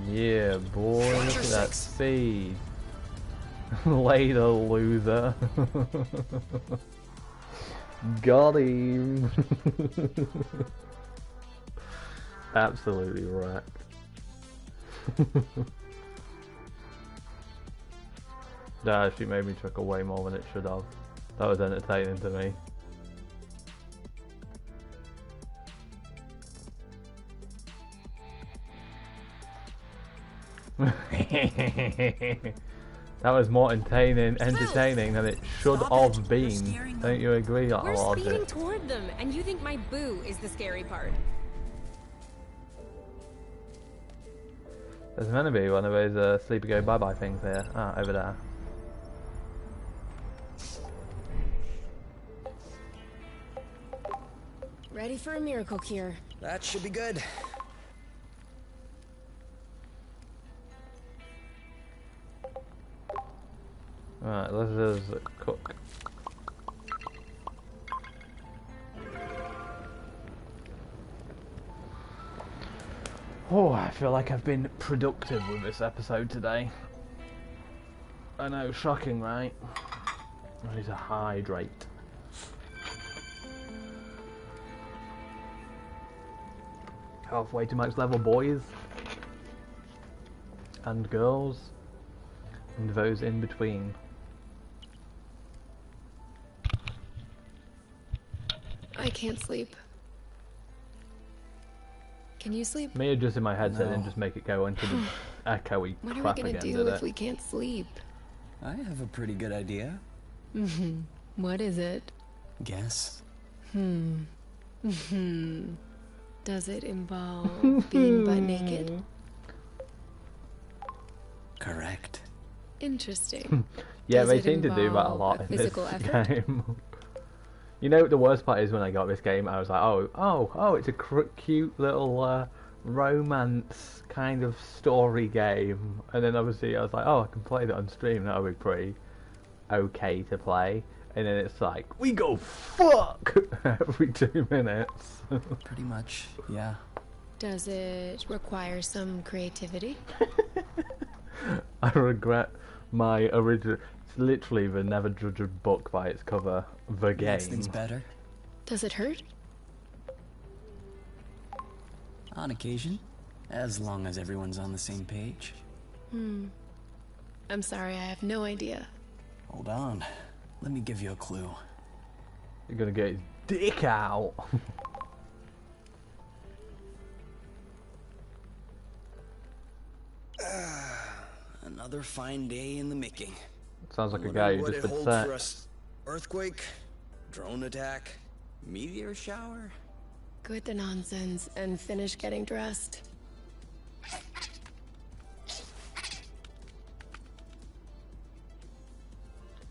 Yeah, boy, look at that speed. Later, loser. Got him. Absolutely wrecked. That actually made me chuckle way more than it should have. That was entertaining to me. That was more entertaining than it should have been. Don't you agree, We're Logic? speeding toward them, and you think my boo is the scary part. There's meant to be one of those sleepy go bye-bye things here. Ah, over there. Ready for a miracle cure. That should be good. Alright, let's just cook. Oh, I feel like I've been productive with this episode today. I know, shocking, right? I need to hydrate. Halfway to max level, boys and girls and those in between. I can't sleep. Can you sleep? Me adjusting my headset and just make it go into the echoey What are crap we gonna again, do if we can't sleep? I have a pretty good idea. What is it? Guess? Does it involve being butt naked? Correct. Interesting. Yeah, Does they it seem to do that a lot in this physical effort? game. You know, the worst part is when I got this game, I was like, oh, it's a cute little romance kind of story game. And then obviously I was like, oh, I can play that on stream, that'll be pretty okay to play. And then it's like, we go fuck every 2 minutes. Pretty much, yeah. Does it require some creativity? I regret my original. It's literally the Never Judge a Book by its cover. The game. Makes things better. Does it hurt? On occasion. As long as everyone's on the same page. I'm sorry, I have no idea. Hold on. Let me give you a clue. You're gonna get his dick out. Another fine day in the making. Sounds like a guy who just been set. Earthquake, drone attack, meteor shower. Quit the nonsense and finish getting dressed.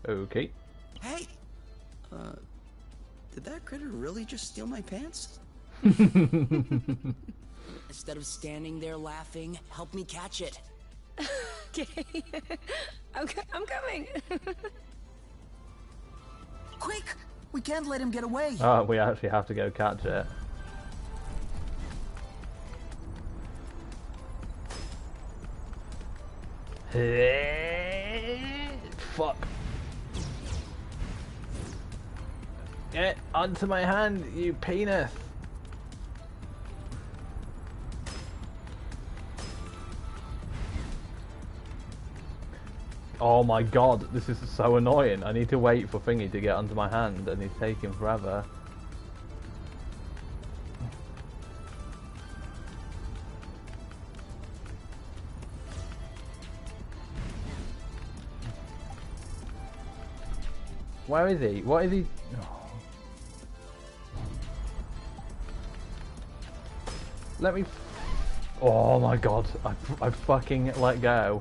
Okay. Hey! Did that critter really just steal my pants? Instead of standing there laughing, help me catch it. Okay. I'm coming. Quick! We can't let him get away. Oh, we actually have to go catch it. Fuck. Get onto my hand, you penis. Oh my god, this is so annoying. I need to wait for Thingy to get onto my hand and he's taking forever. Where is he? What is he? Oh. Let me. Oh my god! I fucking let go.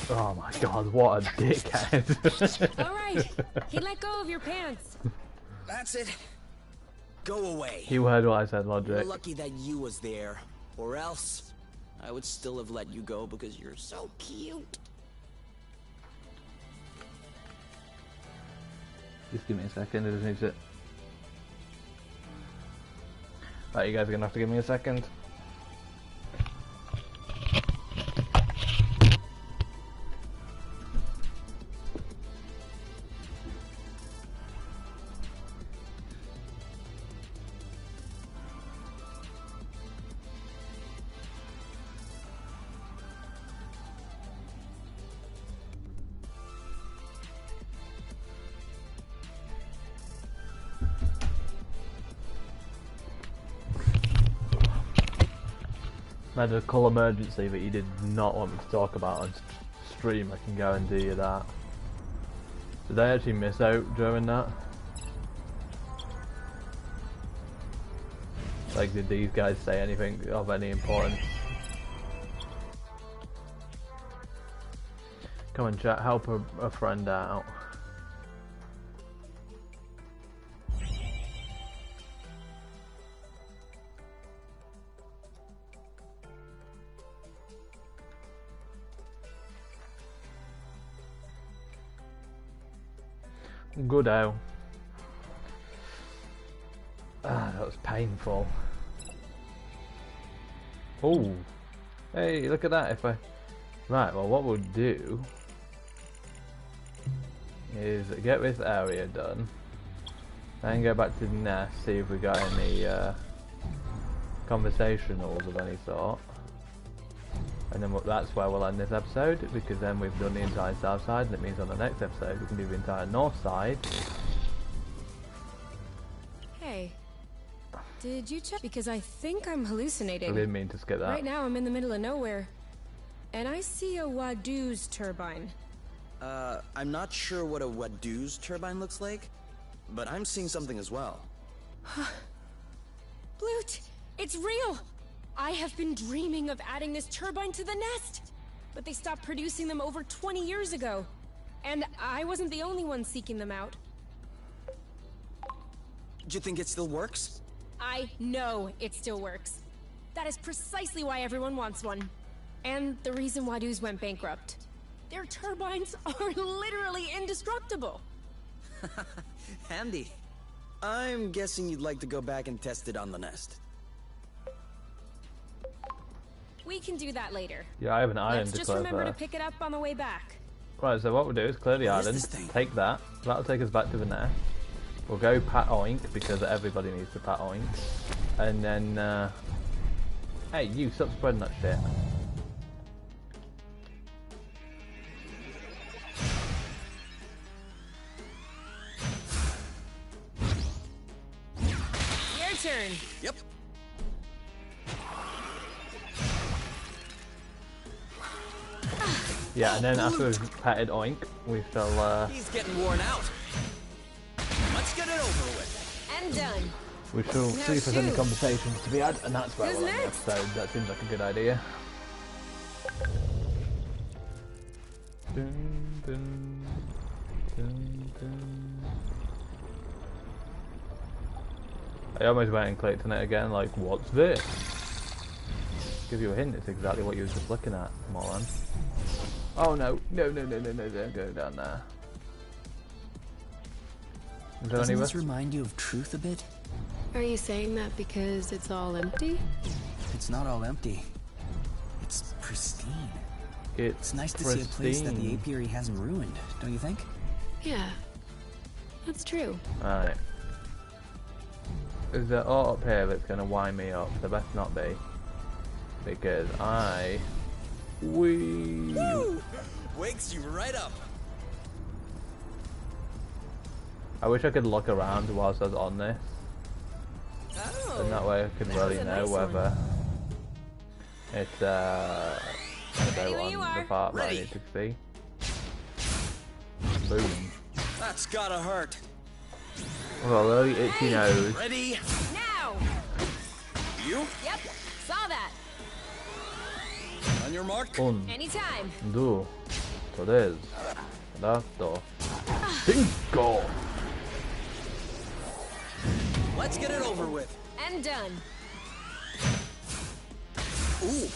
Oh my god! What a dickhead! All right, he let go of your pants. That's it. Go away. You heard what I said, Logic. You're lucky that you was there, or else I would still have let you go because you're so cute. Just give me a second. I just need to. Right, you guys are gonna have to give me a second. Medical emergency that you did not want me to talk about on stream, I can guarantee you that. Did I actually miss out during that? Like, did these guys say anything of any importance? Come on chat, help a friend out. Goodo. Ah, that was painful. Oh, hey, look at that. If I right, well, what we'll do is get this area done, then go back to the nest, see if we got any conversationals of any sort, and then that's where we'll end this episode, because then we've done the entire south side, and it means on the next episode we can do the entire north side. Hey, did you check? Because I think I'm hallucinating. I didn't mean to skip that. Right now I'm in the middle of nowhere, and I see a Wadoo's turbine. I'm not sure what a Wadoo's turbine looks like, but I'm seeing something as well. Blute, it's real! I have been dreaming of adding this turbine to the nest, but they stopped producing them over 20 years ago, and I wasn't the only one seeking them out. Do you think it still works? I know it still works. That is precisely why everyone wants one. And the reason Wadoo's went bankrupt. Their turbines are literally indestructible. Handy. I'm guessing you'd like to go back and test it on the nest. We can do that later. Yeah, I have an island to Let's just close remember there. to pick it up on the way back. Right, so what we'll do is clear the What is island, this thing? take that, that'll take us back to the nest. We'll go pat oink, because everybody needs to pat oink. And then, hey, you, stop spreading that shit. Your turn. Yep. Yeah, and then after we've patted oink, we shall, He's getting worn out. Let's get it over with. And done. we shall see if there's any shoot. conversations to be had, and that's where Who's we'll end the next? episode. That seems like a good idea. Dun, dun, dun, dun. I almost went and clicked on it again, like, what's this? Give you a hint, it's exactly what you were just looking at, moron. Oh no, no, don't go down there. Is there Doesn't any this remind you of truth a bit? Are you saying that because it's all empty? It's not all empty. It's pristine. It's It's nice to see a place that the pristine. apiary hasn't ruined, don't you think? Yeah, that's true. Alright. Is there art up here that's gonna wind me up? There best not be. Because I... Woo! Wakes you right up. I wish I could look around whilst I was on this. Oh. And that way I can really was a know nice one. whether it's I Ready go when on you the are. part that I Ready. need to see. Boom. That's gotta hurt. I've got a really itchy nose. Ready? Now! You? Yep, saw that. On your mark. Un, Anytime. due, tres, cuatro, cinco. Let's get it over with. And done. Ooh,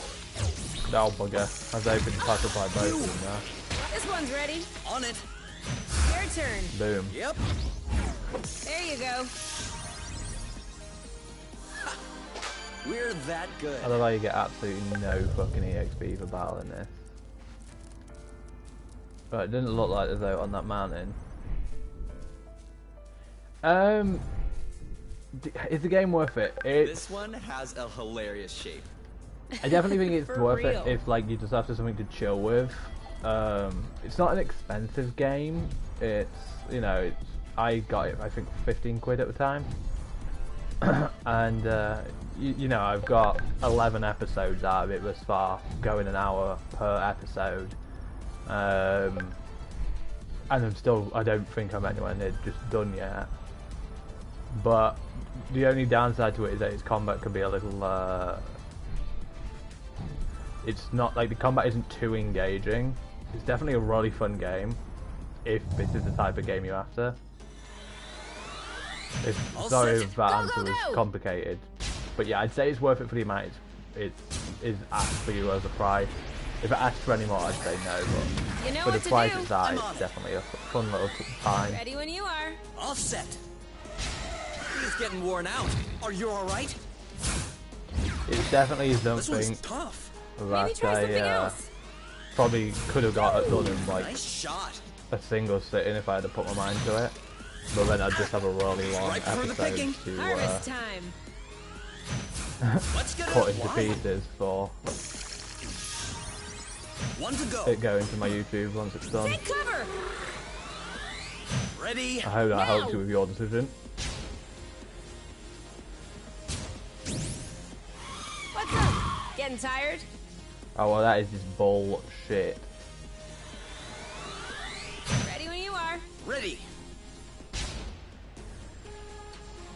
No bugger. As I've been pacified by both of them This one's ready. on it. Your turn. there. Boom. Yep. There you go. We're that good. I love how you get absolutely no fucking EXP for battling this. But it didn't look like as though on that mountain. Is the game worth it? This one has a hilarious shape. I definitely think it's For worth real. it if like you just have something to chill with. It's not an expensive game. It's, you know, it's, I got it I think 15 quid at the time. And you know, I've got 11 episodes out of it thus far, going an hour per episode. And I don't think I'm anywhere near just done yet. But the only downside to it is that its combat can be a little it's not like the combat isn't too engaging. It's definitely a really fun game if this is the type of game you're after. Sorry if that answer was complicated, but yeah, I'd say it's worth it for the amount it is asked for you as a price. If it asked for any more, I'd say no, but You know For the what to price do. it's at, it's definitely a fun little time. Ready when you are. All set. He's getting worn out. Are you all right? It's definitely This something one's tough. Maybe try something else. probably could have got it done in like Nice shot. a single sitting if I had to put my mind to it. But then I'd just have a really long Right for the episode picking. to Harvest time. Let's get cut it into flying. pieces for One to go. it going to my YouTube once it's done. Take cover. Ready? I hope that helps Now. you with your decision. What's up? Getting tired? Oh well, that is just bullshit. Ready when you are. Ready.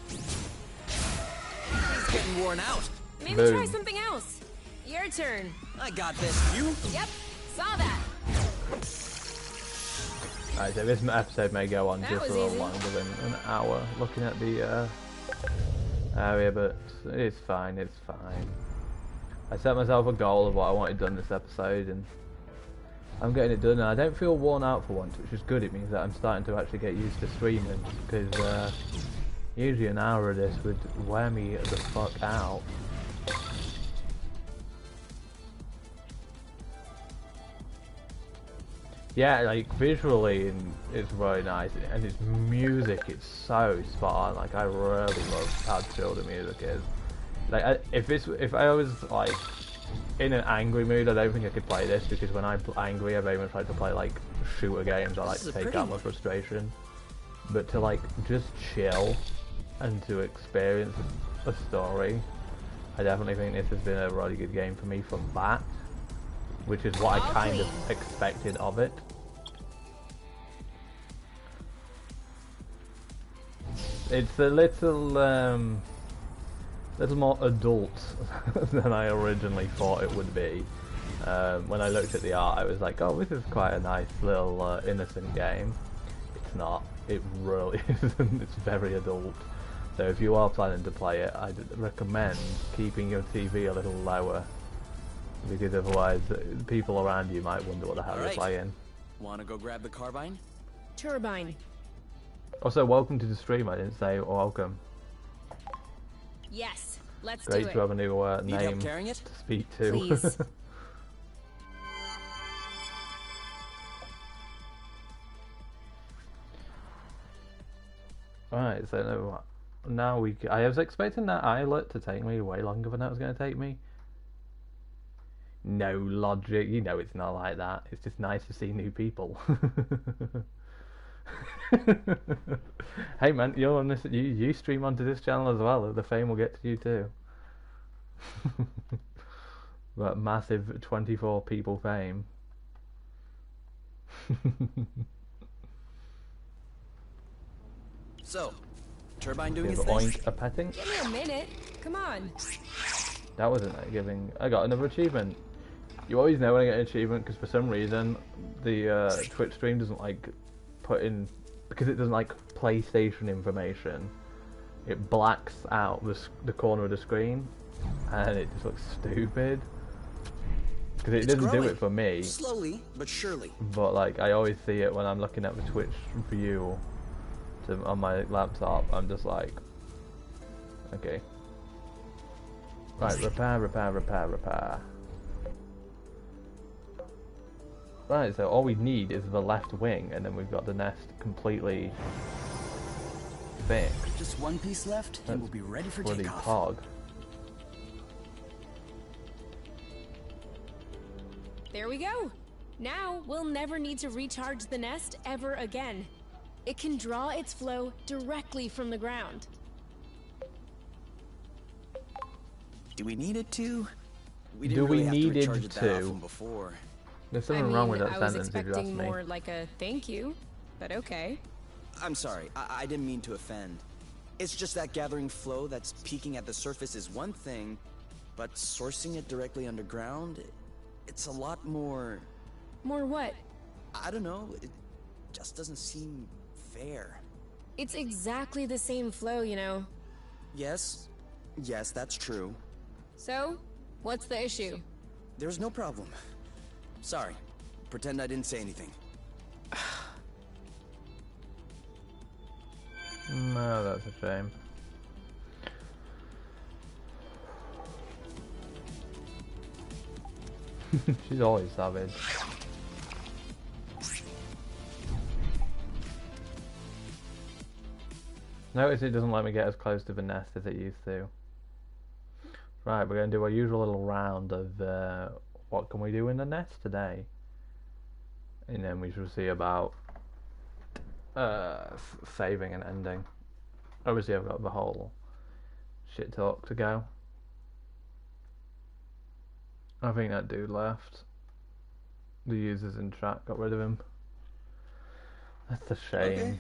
He's getting worn out. Maybe Boom. try something else. Your turn. I got this. You? Yep. Saw that. Alright, so this episode may go on That just a was little easy. longer than an hour looking at the area, but it's fine, it's fine. I set myself a goal of what I wanted done this episode, and I'm getting it done, and I don't feel worn out for once, which is good. It means that I'm starting to actually get used to streaming, because usually an hour of this would wear me the fuck out. Yeah, like visually, and it's really nice, and its music, it's so spot on. Like I really love how chill the music is. Like if I was like in an angry mood, I don't think I could play this, because when I'm angry, I very much like to play like shooter games. I like to take out my frustration. But to like just chill and to experience a story, I definitely think this has been a really good game for me from that. Which is what I kind of expected of it. It's a little more adult than I originally thought it would be. When I looked at the art, I was like, oh, this is quite a nice little innocent game. It's not. It really isn't. It's very adult. So if you are planning to play it, I'd recommend keeping your TV a little lower, because otherwise people around you might wonder what the hell you're playing. Wanna go grab the carbine? Turbine. Also, welcome to the stream. I didn't say welcome. Yes. Let's Great do it. to have a new Need help name carrying it? to speak to. Please. Alright, so now I was expecting that islet to take me way longer than that was going to take me. No logic, you know it's not like that. It's just nice to see new people. Hey man, you're on this. You stream onto this channel as well. The fame will get to you too. That massive 24 people fame. So, turbine doing Give its thing? oink a petting. Give me a minute. Come on. That wasn't it giving. I got another achievement. You always know when I get an achievement, because for some reason the Twitch stream doesn't like put in, because it doesn't like PlayStation information. It blacks out the corner of the screen, and it just looks stupid. Because it doesn't do it for me. Slowly but surely. But like I always see it when I'm looking at the Twitch view on my laptop. I'm just like, okay. Right, repair. Right, so all we need is the left wing, and then we've got the nest completely fixed. Just one piece left, and we'll be ready for Bloody takeoff. pog. There we go. Now we'll never need to recharge the nest ever again. It can draw its flow directly from the ground. Do we need it to? We Do didn't we really have need to it recharge it that to? often before. There's I something mean, wrong with that I was sentence if you ask expecting me. more like a thank you, but okay. I'm sorry, I didn't mean to offend. It's just that gathering flow that's peaking at the surface is one thing, but sourcing it directly underground, it's a lot more... More what? I don't know, it just doesn't seem fair. It's exactly the same flow, you know. Yes, that's true. So, what's the issue? There's no problem. Sorry. Pretend I didn't say anything. No, that's a shame. She's always savage. Notice it doesn't let me get as close to the nest as it used to. Right, we're going to do our usual little round of what can we do in the nest today. And then we shall see about saving and ending. Obviously I've got the whole shit talk to go. I think that dude left. The users in chat got rid of him. That's a shame. Okay.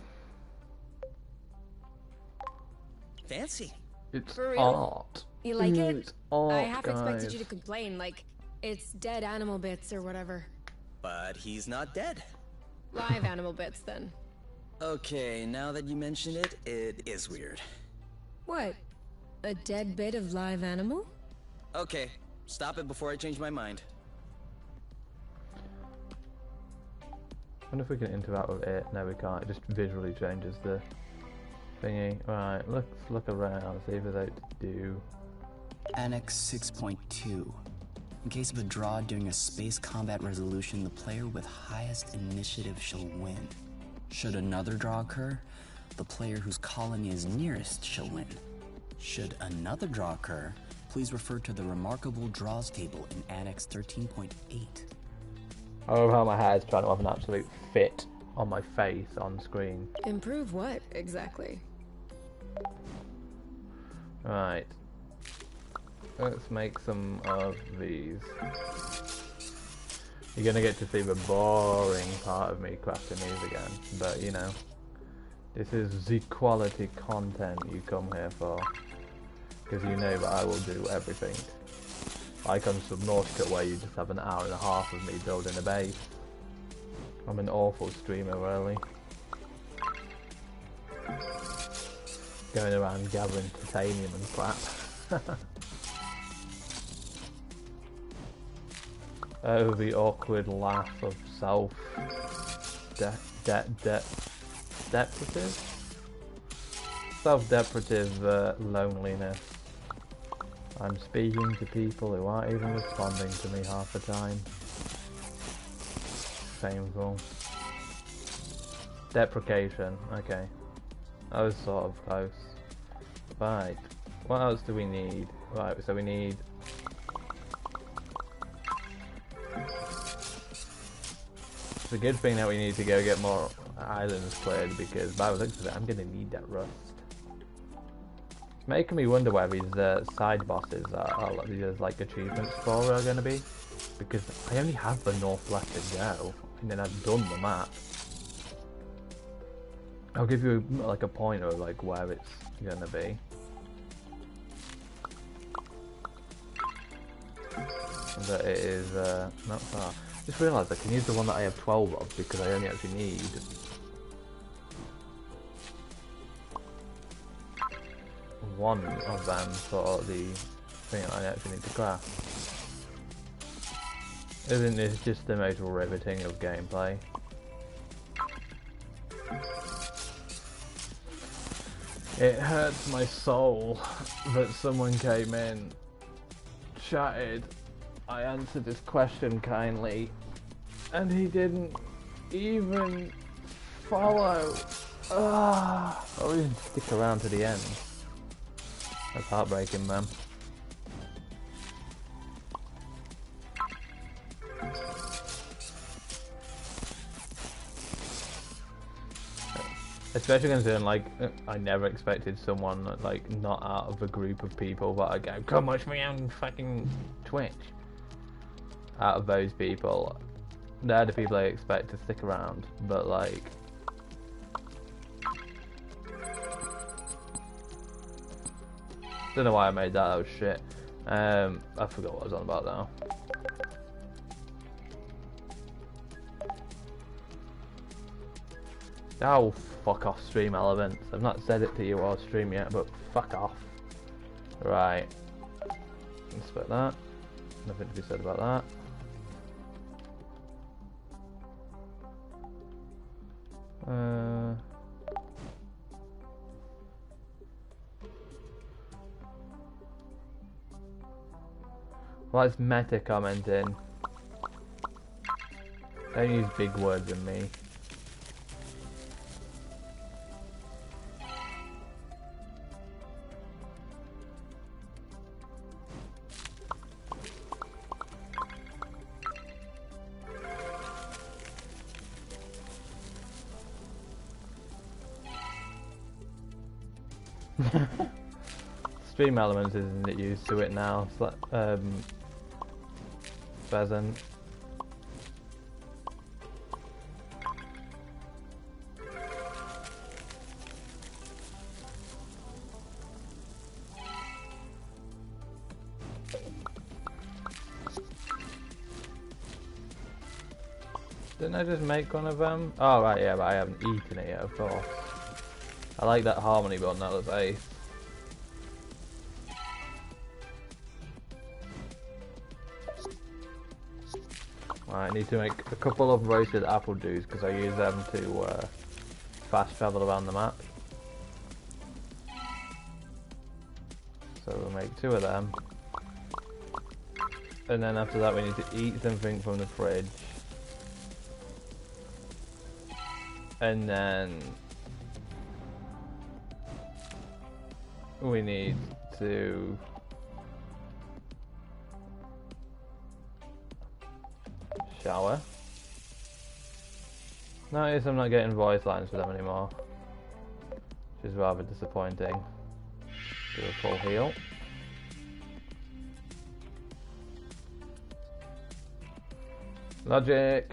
Fancy. It's For real? art. You like it? It's art, I half expected guys. you to complain, like it's dead animal bits or whatever. But he's not dead. Live animal bits, then. Okay, now that you mention it, it is weird. What? A dead bit of live animal? Okay, stop it before I change my mind. I wonder if we can interact with it. No, we can't. It just visually changes the thingy. Right, let's look around, see if there's out to do. Annex 6.2. In case of a draw during a space combat resolution, the player with highest initiative shall win. Should another draw occur, the player whose colony is nearest shall win. Should another draw occur, please refer to the remarkable draws table in Annex 13.8. I love how my hair is trying to have an absolute fit on my face on screen. Improve what, exactly? Right. Let's make some of these. You're gonna get to see the boring part of me crafting these again, but you know, this is the quality content you come here for, because you know that I will do everything. Like on Subnautica, where you just have an hour and a half of me building a base. I'm an awful streamer, really. Going around gathering titanium and crap. Oh, the awkward laugh of self-deprecative loneliness. I'm speaking to people who aren't even responding to me half the time. Shameful. Deprecation, okay. I was sort of close. Right, what else do we need? Right, so we need... It's a good thing that we need to go get more islands cleared, because by the looks of it, I'm going to need that rust. It's making me wonder where these side bosses are these like achievements for are going to be, because I only have the northwest to go, and then I've done the map. I'll give you like a pointer of like where it's going to be. But it is not far. Just realised I can use the one that I have 12 of, because I only actually need one of them for the thing I actually need to craft. Isn't this just the most riveting of gameplay? It hurts my soul that someone came in, chatted, I answered his question kindly, and he didn't even follow. I didn't stick around to the end. That's heartbreaking, man. Especially considering, like, I never expected someone, like, not out of a group of people that I go, come watch me on fucking Twitch. Out of those people, they're the people I expect to stick around, but, like... Don't know why I made that, was shit. I forgot what I was on about now. Oh, fuck off, stream elements. I've not said it to you or stream yet, but fuck off. Right. Let's put that. Nothing to be said about that. Well, it's meta commenting. Don't use big words in me. Stream Elements isn't used to it now. Pheasant. Didn't I just make one of them? Oh right, yeah, but I haven't eaten it yet, of course. I like that harmony button, that was ace. Right, I need to make a couple of roasted apple juice because I use them to fast travel around the map. So we'll make 2 of them. And then after that we need to eat something from the fridge. And then we need to shower. Notice I'm not getting voice lines for them anymore, which is rather disappointing. Do a full heal. Logic.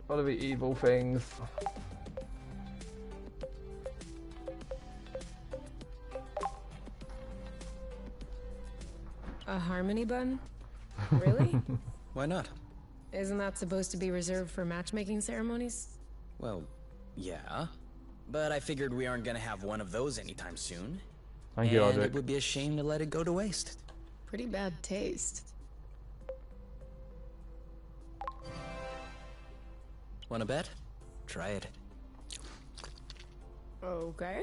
What are the evil things? A harmony bun? Really? Why not? Isn't that supposed to be reserved for matchmaking ceremonies? Well, yeah. But I figured we aren't gonna have one of those anytime soon. Thank you, and Audric. it would be a shame to let it go to waste. Pretty bad taste. Wanna bet? Try it. Okay.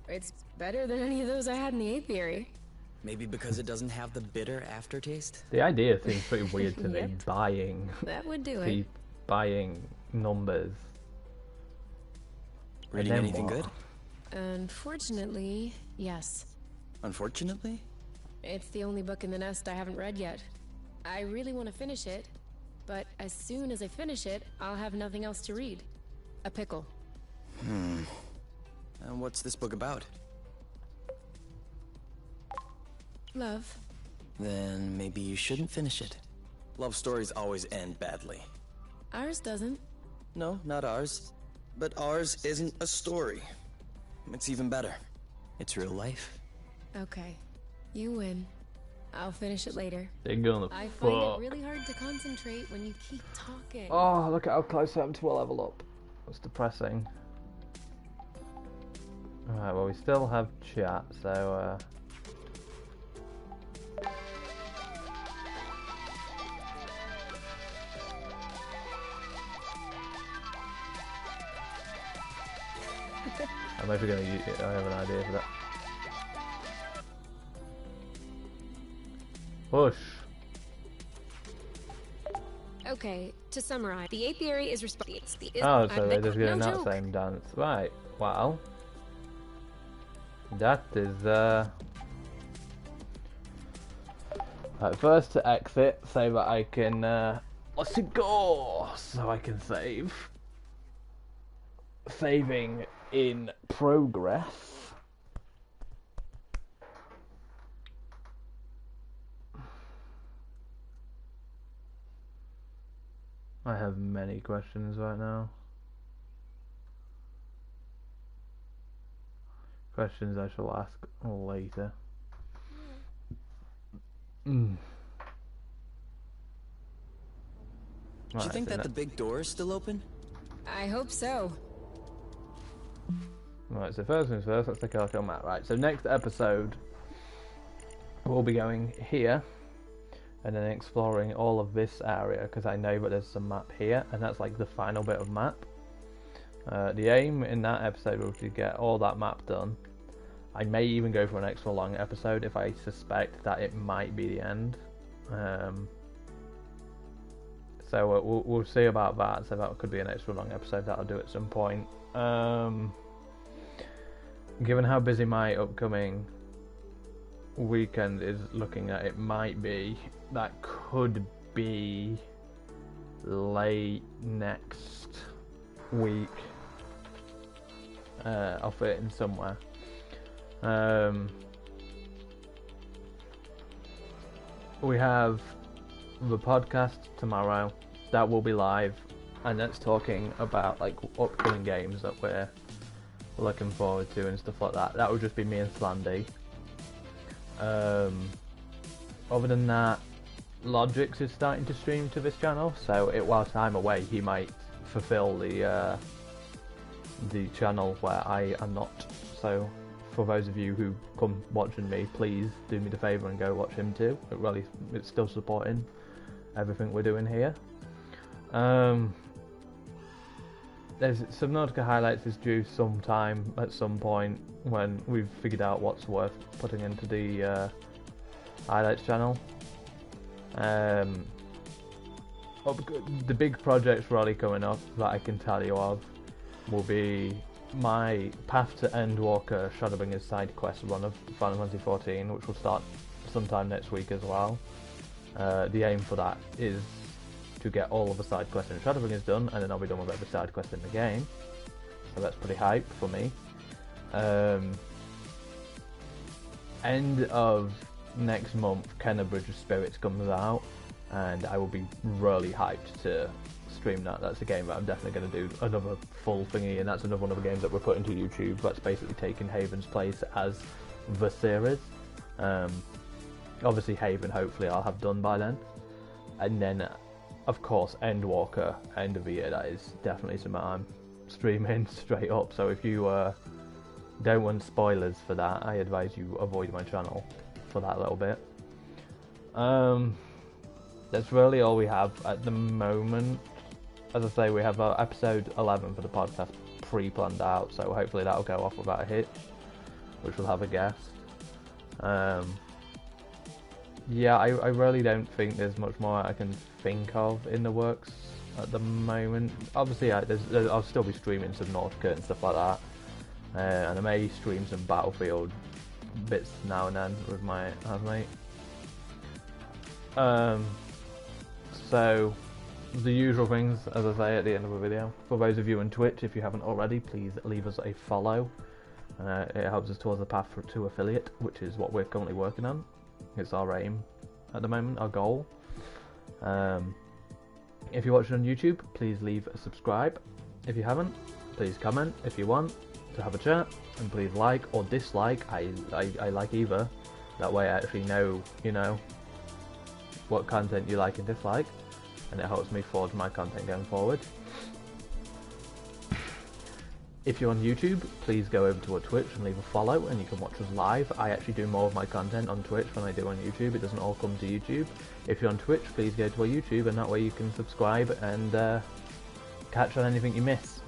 It's better than any of those I had in the apiary. Maybe because it doesn't have the bitter aftertaste? The idea seems pretty weird to me. Yep. Buying. That would do it. Buying numbers. Reading anything good? Unfortunately, yes. Unfortunately? It's the only book in the nest I haven't read yet. I really want to finish it, but as soon as I finish it, I'll have nothing else to read. A pickle. And what's this book about? Love. Then maybe you shouldn't finish it. Love stories always end badly. Ours doesn't. No, not ours. But ours isn't a story. It's even better. It's real life. Okay. You win. I'll finish it later. They're gonna I find it really hard to concentrate when you keep talking. Oh, look at how close I am to a level up. That's depressing. Alright, well we still have chat, so I'm maybe gonna use it. I have an idea for that. Push. Okay, to summarize, the apiary is responsible. Oh, so they're just doing that same dance. Right, well. That is, Right, first to exit, so that I can, let's go! So I can save. Saving in progress. I have many questions right now. Questions I shall ask later. Do you think that the big door is still open? I hope so. Right, so first things first, let's take a look on that. Right, so next episode we'll be going here and then exploring all of this area because I know that there's some map here and that's like the final bit of map. The aim in that episode was to get all that map done. I may even go for an extra long episode if I suspect that it might be the end. So we'll see about that. So that could be an extra long episode that I'll do at some point. Given how busy my upcoming weekend is looking at, it might be, that could be late next week. I'll fit it in somewhere. We have the podcast tomorrow that will be live, and that's talking about like upcoming games that we're looking forward to and stuff like that. That will just be me and Slandy. Other than that, Logix is starting to stream to this channel, so whilst I'm away, he might fulfill the channel where I am not. So for those of you who come watching me, please do me the favour and go watch him too. It's still supporting everything we're doing here. There's Subnautica Highlights is due sometime at some point when we've figured out what's worth putting into the Highlights channel. The big projects really coming up that I can tell you of will be my Path to Endwalker Shadowbringers side quest run of Final Fantasy XIV, which will start sometime next week as well. The aim for that is to get all of the side quests in Shadowbringers done, and then I'll be done with every side quest in the game. So that's pretty hype for me. End of next month, Kenna Bridge of Spirits comes out, and I will be really hyped to stream that. That's a game that I'm definitely going to do another full thingy, and that's another one of the games that we're putting to YouTube. That's basically taking Haven's place as the series. Obviously Haven, hopefully I'll have done by then. And then, of course, Endwalker, end of the year, that is definitely something I'm streaming straight up. So if you don't want spoilers for that, I advise you avoid my channel for that little bit. That's really all we have at the moment. As I say, we have episode 11 for the podcast pre-planned out, so hopefully that'll go off without a hitch, which will have a guest. Yeah, I really don't think there's much more I can think of in the works at the moment. Obviously, I'll still be streaming some Nautica and stuff like that, and I may stream some Battlefield bits now and then with my housemate. So, the usual things, as I say at the end of the video. For those of you on Twitch, if you haven't already, please leave us a follow. It helps us towards the path to affiliate, which is what we're currently working on. It's our aim at the moment, our goal. If you're watching on YouTube, please leave a subscribe. If you haven't, please comment if you want to have a chat, and please like or dislike. I like either. That way I actually know, you know, what content you like and dislike, and it helps me forge my content going forward. If you're on YouTube, please go over to our Twitch and leave a follow, and you can watch us live. I actually do more of my content on Twitch than I do on YouTube. It doesn't all come to YouTube. If you're on Twitch, please go to our YouTube, and that way you can subscribe and catch on anything you miss.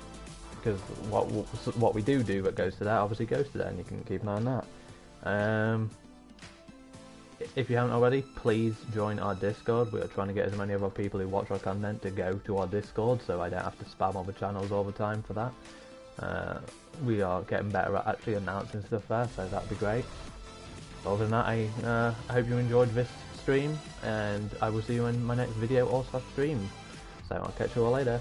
Because what we do that goes to that obviously goes to that, and you can keep an eye on that. If you haven't already, please join our Discord. We are trying to get as many of our people who watch our content to go to our Discord, so I don't have to spam other channels all the time for that. We are getting better at actually announcing stuff there, so that'd be great. Other than that, I hope you enjoyed this stream, and I will see you in my next video or/stream. So I'll catch you all later.